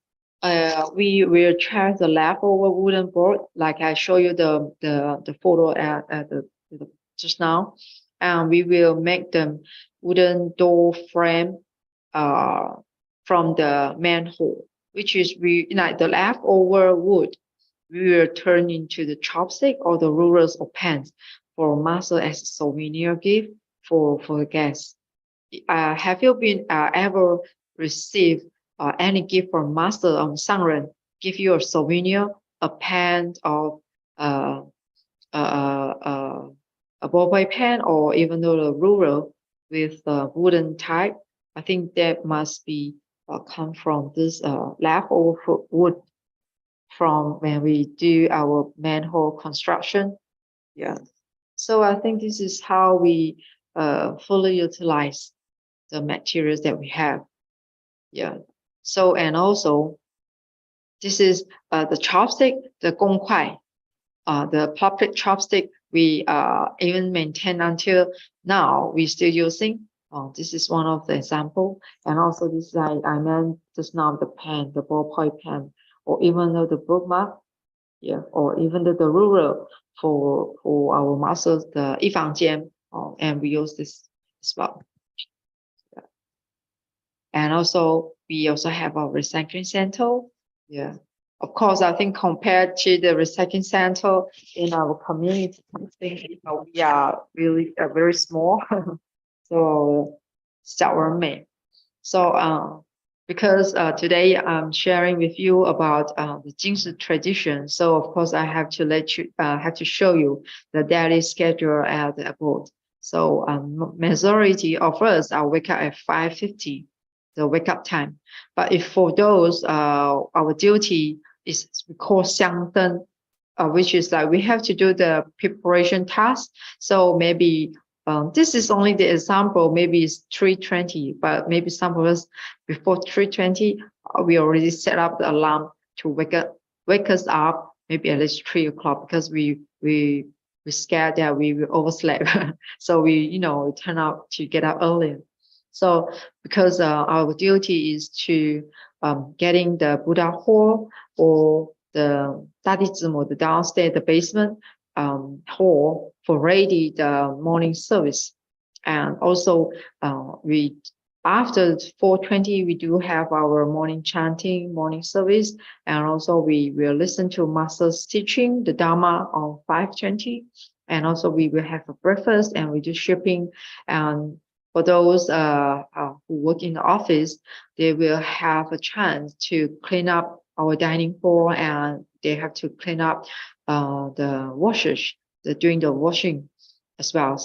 we will charge the leftover wooden board, like I show you the photo at the just now, and we will make the wooden door frame from the manhole, which is like the leftover wood. We will turn into the chopstick or the rulers or pans for master as a souvenir gift for the guests. Have you been ever received any gift from master on Sangren? Give you a souvenir, a pen of a ballpoint pen, or even though a ruler with wooden type? I think that must be come from this leftover wood from when we do our manhole construction. Yeah. So I think this is how we fully utilize the materials that we have. Yeah. So, and also this is the chopstick, the gongkuai, the public chopstick we even maintain until now. We still using. This is one of the example. And also this I meant just now, the pen, the ballpoint pen, or even though the bookmark, yeah, or even the ruler for our masters, the 一房间, and we use this as well. Yeah. And also we also have our recycling center. Yeah. Of course, I think compared to the recycling center in our community, I think we are really very small. So, 小而美. So, because today I'm sharing with you about the Jing's tradition, so of course I have to show you the daily schedule at the abode. So, majority of us are wake up at 5:50, the wake up time. But if for those, our duty is we call 香灯, which is like we have to do the preparation task. So maybe this is only the example, maybe it's 3:20, but maybe some of us before 3:20, we already set up the alarm to wake us up, maybe at least 3 o'clock, because we scared that we will oversleep. So we turn out to get up early. So because our duty is to getting the Buddha hall or the Dadizimo, the downstairs, the basement hall for ready the morning service. And also we after 4:20 we do have our morning chanting, morning service, and also we will listen to master's teaching, the Dharma, on 5:20, and also we will have a breakfast and we do shipping. And for those who work in the office, they will have a chance to clean up our dining hall, and they have to clean up the washers, doing the washing as well.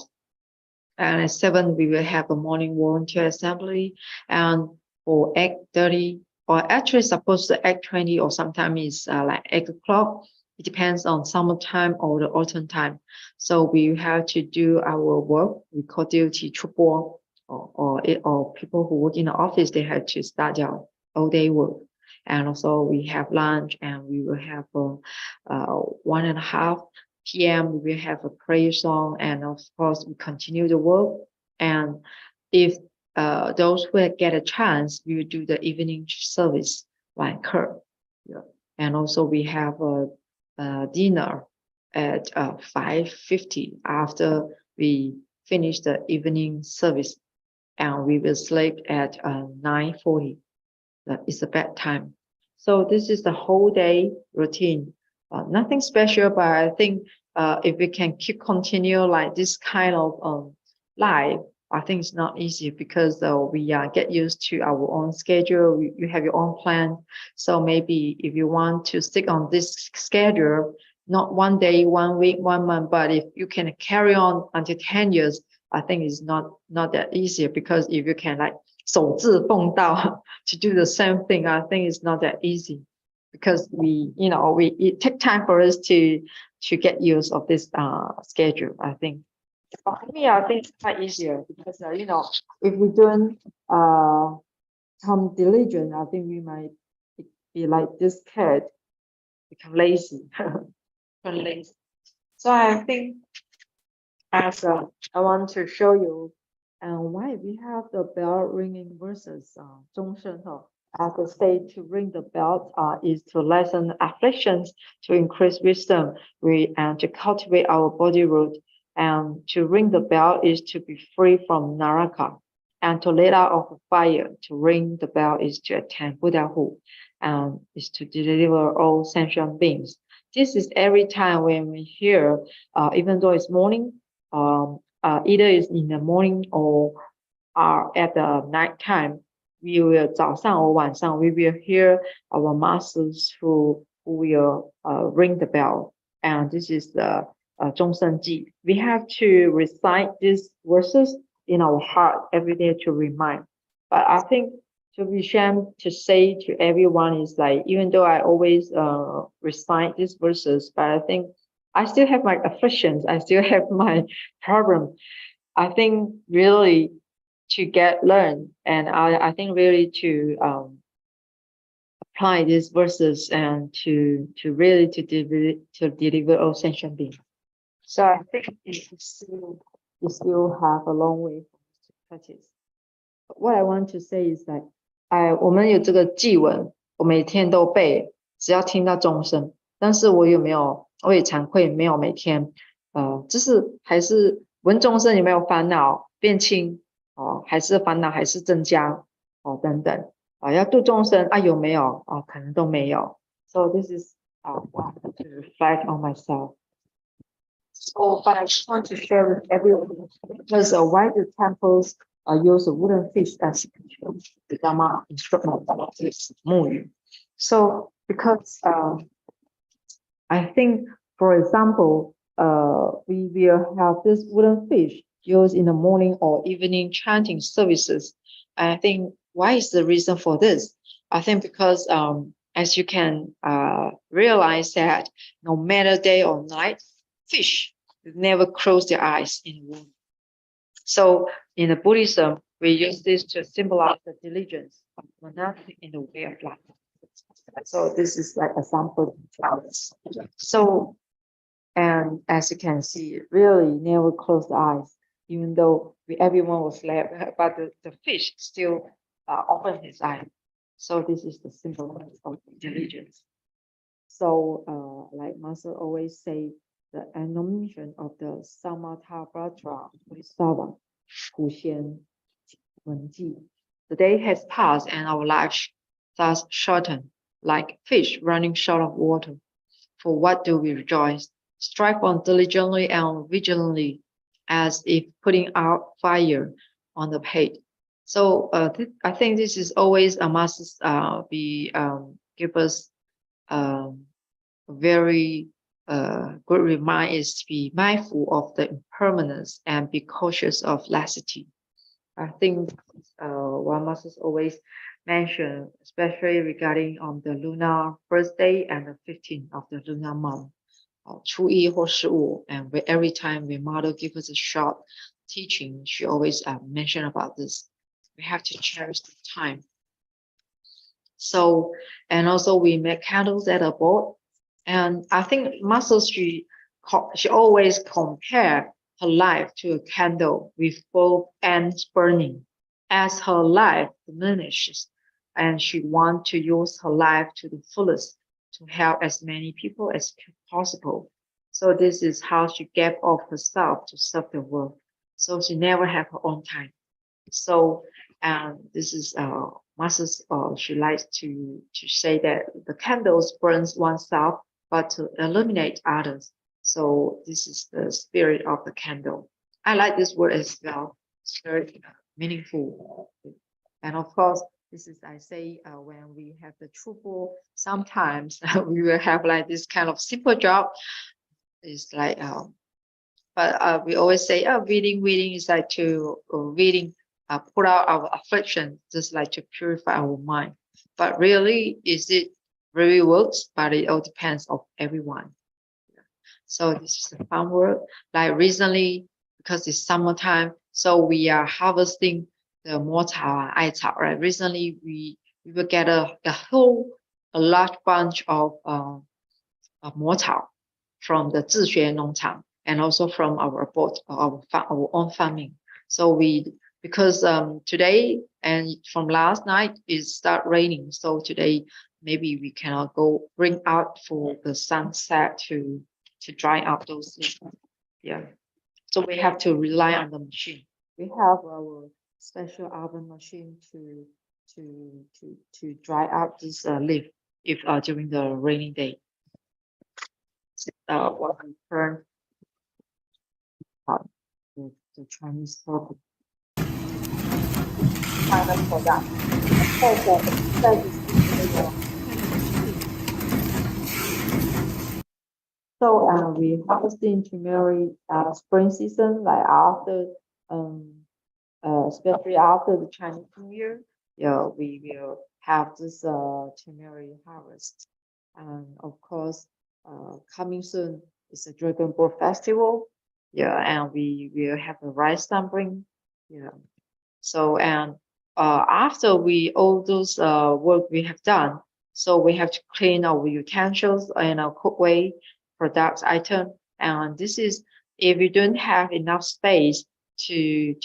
And at 7, we will have a morning volunteer assembly. And for 8:30, or actually supposed to 8:20, or sometimes it's like 8 o'clock. It depends on summertime or the autumn time. So we have to do our work. We call duty chupo, or people who work in the office, they have to start their all-day work. And also we have lunch, and we will have 1:30 p.m. we will have a prayer song, and of course we continue the work. And if those who get a chance, we will do the evening service like her. Yeah. And also we have a dinner at 5:50 after we finish the evening service, and we will sleep at 9:40. It's the bedtime. So this is the whole day routine. Nothing special, but I think if we can continue like this kind of life, I think it's not easy, because we get used to our own schedule. You have your own plan. So maybe if you want to stick on this schedule, not 1 day, 1 week, 1 month, but if you can carry on until 10 years, I think it's not that easy, because if you can like 守志奉道 to do the same thing, I think it's not that easy, because it take time for us to get used of this schedule, I think. For me, I think it's quite easier, because if we don't become diligent, I think we might be like this cat, become lazy. So I think as I want to show you why we have the bell ringing versus 钟声. As the state to ring the bell is to lessen afflictions, to increase wisdom, and to cultivate our body root. And to ring the bell is to be free from naraka. And to let out of the fire, to ring the bell is to attend Buddhahood, and is to deliver all sentient beings. This is every time when we hear, even though it's morning, either it's in the morning or at the night time, we will 早上 or 晚上 we will hear our masters who will ring the bell, and this is the 钟声记. We have to recite these verses in our heart every day to remind. But I think to be ashamed to say to everyone is like, even though I always recite these verses, but I think I still have my afflictions, I still have my problem. I think really to learn, and I think really to apply these verses and to really to deliver all sentient beings. So I think you still have a long way to practice. But what I want to say is that 我们有这个祭文，我每天都背，只要听到钟声。但是我也惭愧，没有每天，就是还是闻钟声有没有烦恼变轻还是烦恼还是增加等等要度众生有没有可能都没有。So this is what I have to reflect on myself. So, but I just want to share with everyone because why the temples use a wooden fish as the Dharma instrument of this movie. So because I think, for example, we will have this wooden fish used in the morning or evening chanting services. I think why is the reason for this? I think because as you can realize that no matter day or night, fish never close their eyes in water. So in the Buddhism, we use this to symbolize the diligence of monastic in the way of life. So this is like a sample. So, and as you can see, really never close the eyes, even though everyone was slept, but the fish still opened his eye. So this is the symbol of diligence. So like Master always say, the annulment of the Samatha Bratra Bodhisattva, Huxian Wenji. The day has passed and our lives thus shortened, like fish running short of water. For what do we rejoice? Strive on diligently and vigilantly, as if putting out fire on the pit. So I think this is always a must give us very good reminder is to be mindful of the impermanence and be cautious of lassity. I think one must always mention, especially regarding on the lunar first day and the 15th of the lunar month, 初一或15, and every time we mother gives us a short teaching, she always mention about this. We have to cherish the time. So, and also we make candles at a board. And I think Master she always compare her life to a candle with both ends burning. As her life diminishes, and she wants to use her life to the fullest to help as many people as possible. So this is how she gave off herself to serve the world. So she never had her own time. So, and this is Master's. She likes to say that the candles burns oneself, but to illuminate others. So this is the spirit of the candle. I like this word as well. It's very meaningful. And of course, this is, I say, when we have the truthful, sometimes we will have like this kind of simple job. It's like, but we always say, reading is like to put out our affliction, just like to purify our mind. But really, is it really works? But it all depends on everyone. So this is a fun word. Like recently, because it's summertime, so we are harvesting the 魔草 and 艾草, right? Recently, we will get a large bunch of 魔草 from the 自学农场 and also from our own farming. So because today and from last night it start raining, so today maybe we cannot bring out for the sunset to dry up those things. Yeah. So we have to rely on the machine. We have our special oven machine to dry out this leaf if during the rainy day. What we turn the Chinese product. Final product. That is so we harvesting turmeric spring season, like after especially after the Chinese New Year. Yeah, we will have this turmeric harvest, and of course, coming soon is the Dragon Boat Festival. Yeah, and we will have a rice dumpling. Yeah, so and after all those work we have done, so we have to clean our utensils and our cookware products item. And this is if you don't have enough space to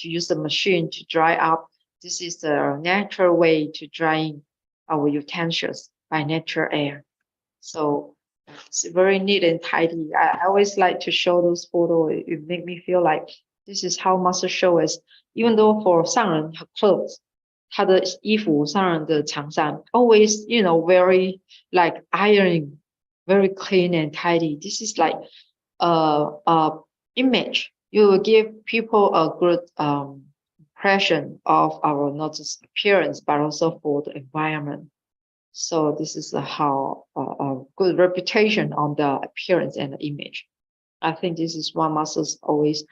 use the machine to dry up, this is the natural way to drying our utensils by natural air. So it's very neat and tidy. I always like to show those photos. It make me feel like this is how Master show us. Even though for 上人 her clothes, 她的衣服上人的长衫 always very like ironing, very clean and tidy. This is like image. You will give people a good impression of our not just appearance but also for the environment. So this is how a good reputation on the appearance and the image. I think this is what masters always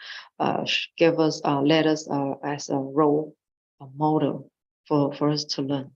give us, let us as a role, a model for us to learn.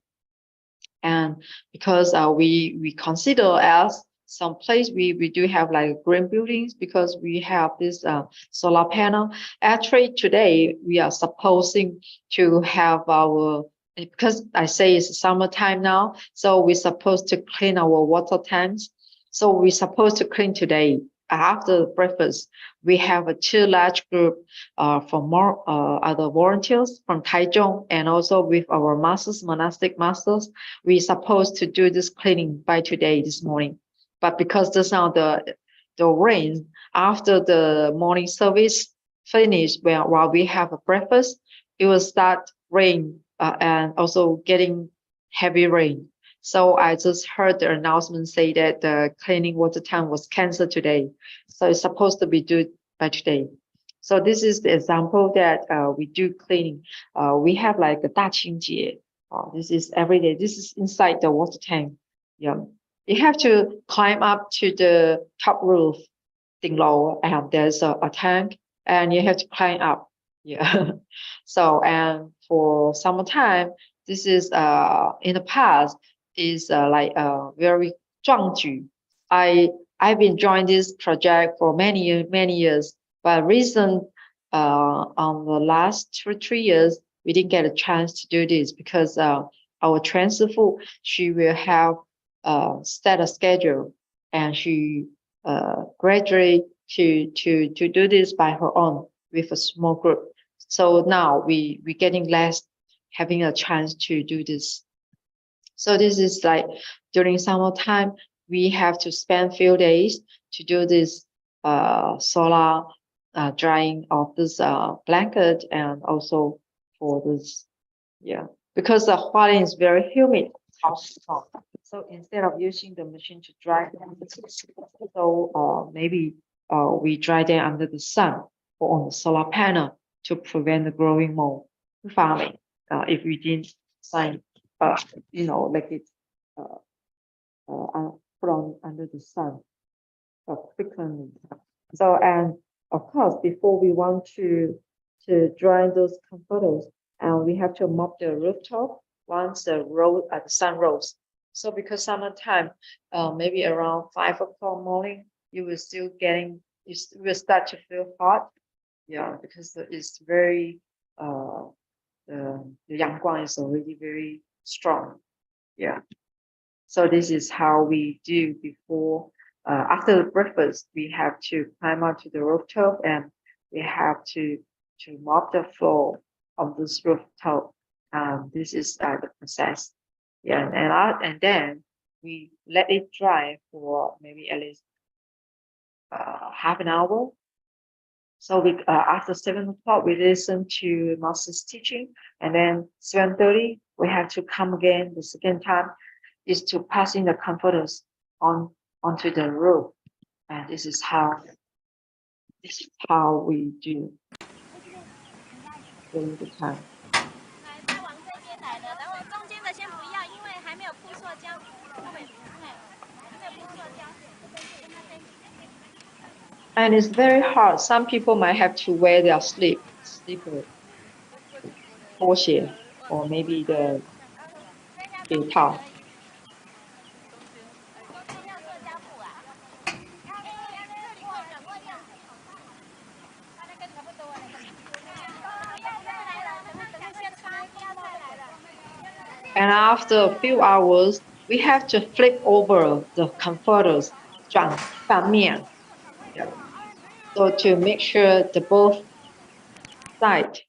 And because we consider as some place we do have like green buildings because we have this solar panel. Actually, today we are supposing to have our, because I say it's summertime now, so we're supposed to clean our water tanks. So we're supposed to clean today. After breakfast, we have a 2 large group from more other volunteers from Taichung and also with our masters, monastic masters. We're supposed to do this cleaning by today, this morning. But because there's now the rain after the morning service finished, while we have a breakfast, it will start rain and also getting heavy rain. So I just heard the announcement say that the cleaning water tank was canceled today. So it's supposed to be due by today. So this is the example that we do cleaning. We have like a 大清洁. This is every day. This is inside the water tank. Yeah, you have to climb up to the top roof, 顶楼, and there's a tank, and you have to climb up. Yeah. So and for summertime, this is in the past is like very 壮举. I've been joining this project for many years, but recent on the last 2 or 3 years we didn't get a chance to do this because our transfer she will have set a schedule and she graduate to do this by her own with a small group. So now we getting less having a chance to do this. So this is like during summertime, we have to spend few days to do this solar drying of this blanket and also for this, yeah, because the Hualien is very humid. So instead of using the machine to dry them, so maybe we dry them under the sun or on the solar panel to prevent the growing mold farming. If we didn't sign, like it put on under the sun frequently. So and of course, before we want to dry those comforters, and we have to mop the rooftop once the sun rose. So because summertime, maybe around 5 o'clock morning, you will start to feel hot. Yeah, because it's very the yang guang is already very strong. Yeah. So this is how we do before after the breakfast. We have to climb up to the rooftop and we have to mop the floor of this rooftop. This is the process. Yeah, and then we let it dry for maybe at least half an hour. So we after 7 o'clock we listen to master's teaching, and then 7:30 we have to come again. The second time is to pass in the comforters onto the roof, and this is how we do during the time. 来，再往这边来的，然后中间的先不要，因为还没有铺塑胶。还没有铺塑胶。 And it's very hard. Some people might have to wear their slipper, 拖鞋, or maybe the 鞋套. And after a few hours, we have to flip over the comforters, 转反面. Yeah. So to make sure the both side,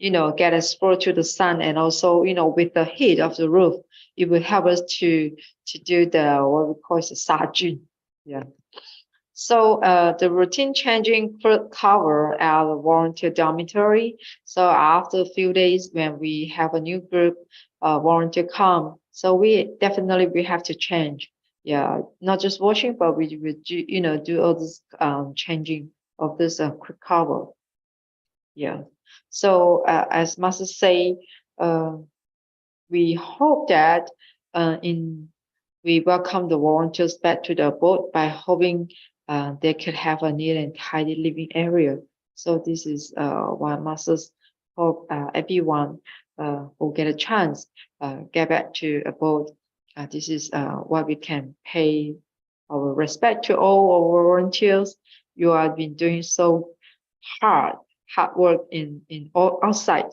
get exposed to the sun, and also, with the heat of the roof, it will help us to do the what we call the 杀菌. Yeah. So the routine changing fruit cover at the volunteer dormitory. So after a few days, when we have a new group volunteer come, so we have to change. Yeah, not just washing, but we would do all this changing of this quick cover. Yeah. So as Master say, we hope that we welcome the volunteers back to the boat by hoping they could have a neat and tidy living area. So this is what Masters hope everyone will get a chance get back to a boat. This is what we can pay our respect to all our volunteers. You have been doing so hard work in all outside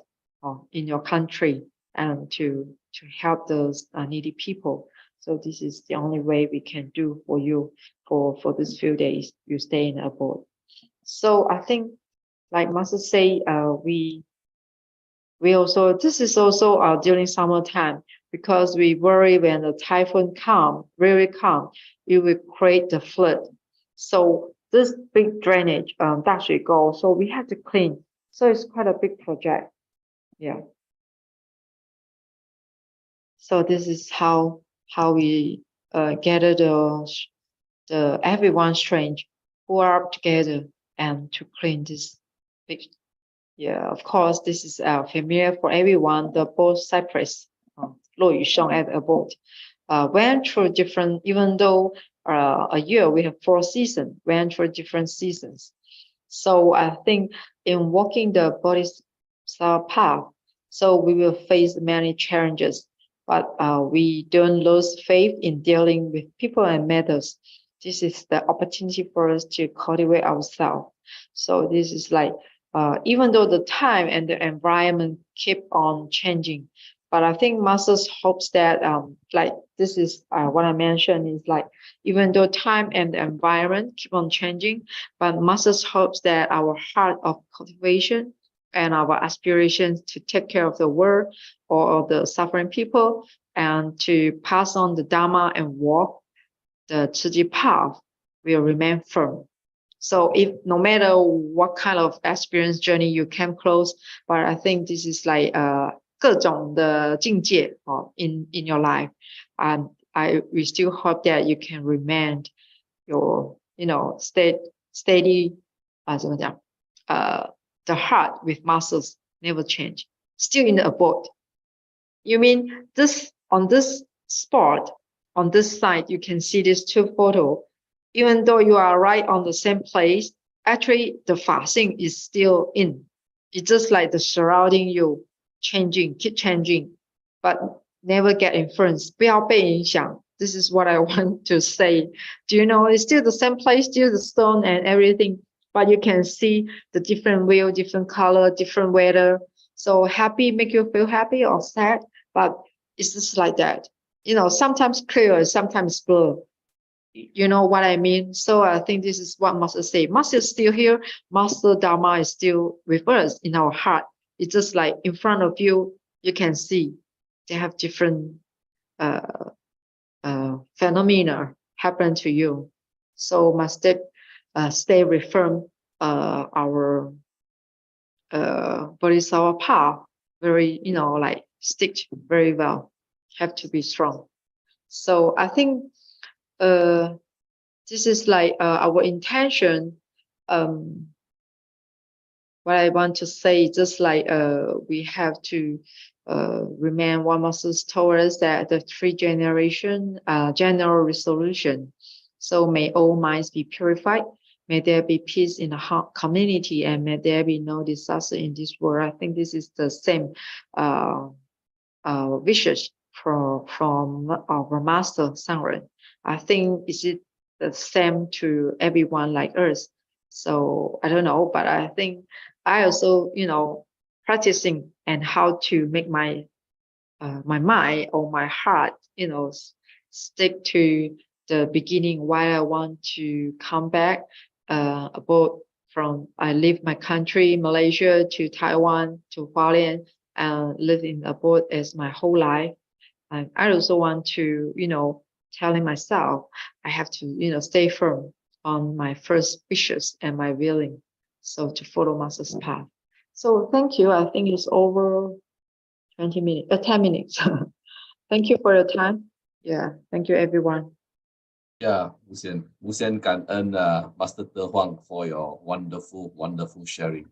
in your country, and to help those needy people. So this is the only way we can do for you for these few days you stay in a boat. So I think, like Master say, we also, this is also during summertime, because we worry when the typhoon really come, it will create the flood. So this big drainage, 大水沟, so we have to clean. So it's quite a big project. Yeah. So this is how we gather the everyone's strength, who are up together and to clean this big. Yeah, of course, this is familiar for everyone. The boat cypress, 落雨松 at a boat, went through different, even though a year we have 4 seasons, went through different seasons. So I think in walking the Bodhisattva path, so we will face many challenges, but we don't lose faith in dealing with people and matters. This is the opportunity for us to cultivate ourselves. So this is like, even though the time and the environment keep on changing, but I think Masters hopes that, like this is what I mentioned, is like, even though time and the environment keep on changing, but Masters hopes that our heart of cultivation and our aspirations to take care of the world or of the suffering people, and to pass on the Dharma and walk the Tzu path will remain firm. So if no matter what kind of experience journey you came close, but I think this is like 各种的境界 in your life, and we still hope that you can remain your steady 怎么讲 the heart with Masters never change, still in the boat. You mean this on this spot, on this side, you can see these 2 photos. Even though you are right on the same place, actually the Fa-Xing is still in. It's just like the surrounding you, changing, keep changing, but never get influenced. 不要被影响. This is what I want to say. Do you know, it's still the same place, still the stone and everything, but you can see the different wheel, different color, different weather. So happy make you feel happy or sad, but it's just like that. Sometimes clear, sometimes blur. You know what I mean? So I think this is what Master say. Master is still here. Master Dharma is still with us in our heart. It's just like in front of you, you can see they have different phenomena happen to you. So must stay firm our Bodhisattva path very, like stick very well, have to be strong. So I think this is like our intention. What I want to say is just like we have to remain one masters told us that the 3 generation general resolution. So may all minds be purified. May there be peace in the community, and may there be no disaster in this world. I think this is the same wishes from our master Sangren. I think is it the same to everyone like us. So I don't know, but I think I also, practicing and how to make my my mind or my heart, stick to the beginning. Why I want to come back about from I leave my country, Malaysia, to Taiwan, to Hualien, and live in abroad as my whole life. And I also want to, telling myself I have to, stay firm on my first wishes and my willing. So to follow master's path. So thank you. I think it's over 20 minutes, 10 minutes. Thank you for your time. Yeah. Thank you, everyone. Yeah, Wu Xian 感恩 Master De Huang for your wonderful sharing.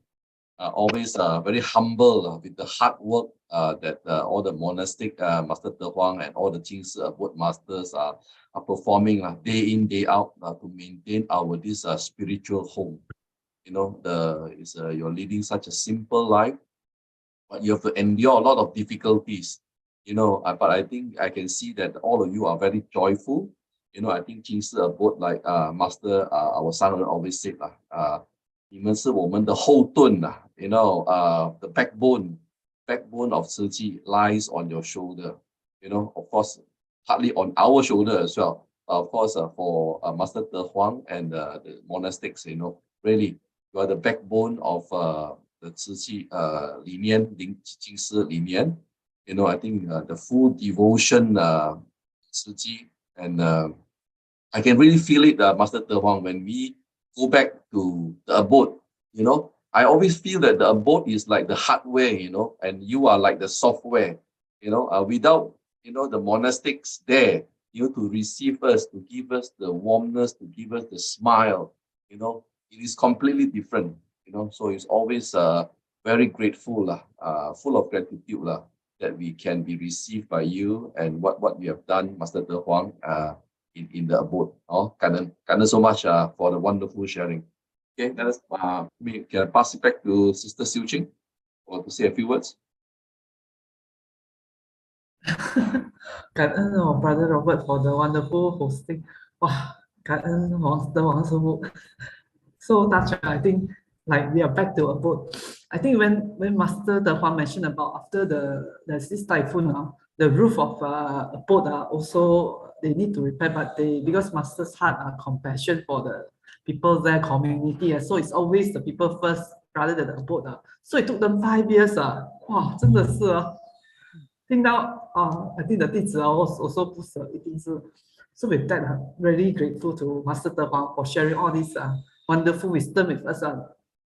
Always very humble with the hard work that all the monastic Master De Huang and all the Jing abode masters are performing day in, day out to maintain our this spiritual home. You're leading such a simple life, but you have to endure a lot of difficulties. But I think I can see that all of you are very joyful. I think Jing abode, like Master our son always said, 你们是我们的后盾呐，the backbone of Su Ching lies on your shoulder. Of course, partly on our shoulder as well. Of course, for Master De Huang and the monastics, really, you are the backbone of the Su Ching 理念, 经师理念. I think the full devotion Su Ching, and I can really feel it, Master De Huang, when we go back to the abode. I always feel that the abode is like the hardware, and you are like the software. Without the monastics there, to receive us, to give us the warmness, to give us the smile, it is completely different. So it's always very grateful, full of gratitude that we can be received by you and what we have done, Master De Huang, in the abode.感恩 so much for the wonderful sharing. Okay, let us can I pass it back to Sister Su Ching or to say a few words. 感恩Brother Robert for the wonderful hosting. 哇，感恩王师傅 so touched. I think like we are back to abode. I think when Master De Huang mentioned about after there's this typhoon, the roof of abode also they need to repair, but because Master's heart compassion for the people there, community, so it's always the people first rather than the abode. So it took them 5 years. 哇，真的是听到I think the 弟子also 不舍，一定是。So with that, really grateful to Master De Huang for sharing all this wonderful wisdom with us.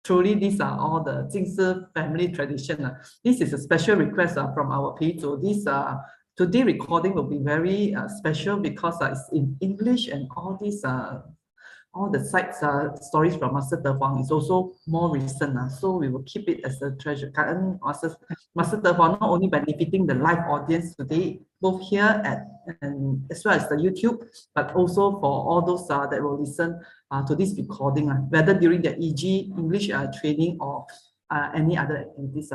Truly, these are all the Jing family tradition. This is a special request from our people. This today recording will be very special because it's in English, and all these all the sites stories from Master De Huang is also more recent. So we will keep it as a treasure. Master De Huang not only benefiting the live audience today, both here and as well as the YouTube, but also for all those that will listen to this recording, whether during the EG English training or any other activities.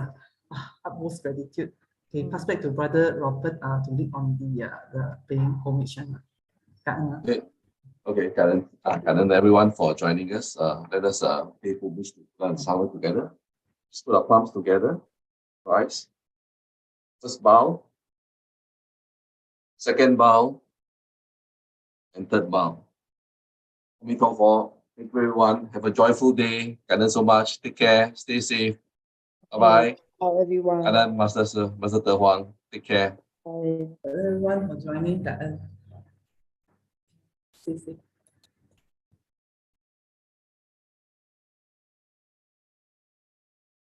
Utmost gratitude. Okay, pass back to Brother Robert to lead on the paying homage. Okay, Karen everyone for joining us. Let us pay homage to Grand Sound together. Just put our palms together. Rise. First bow. Second bow. And third bow. Thank you everyone. Have a joyful day. Karen so much. Take care. Stay safe. Bye-bye. Bye, everyone. Karen, Master De Huang. Take care. Bye. Everyone for joining. Stay safe.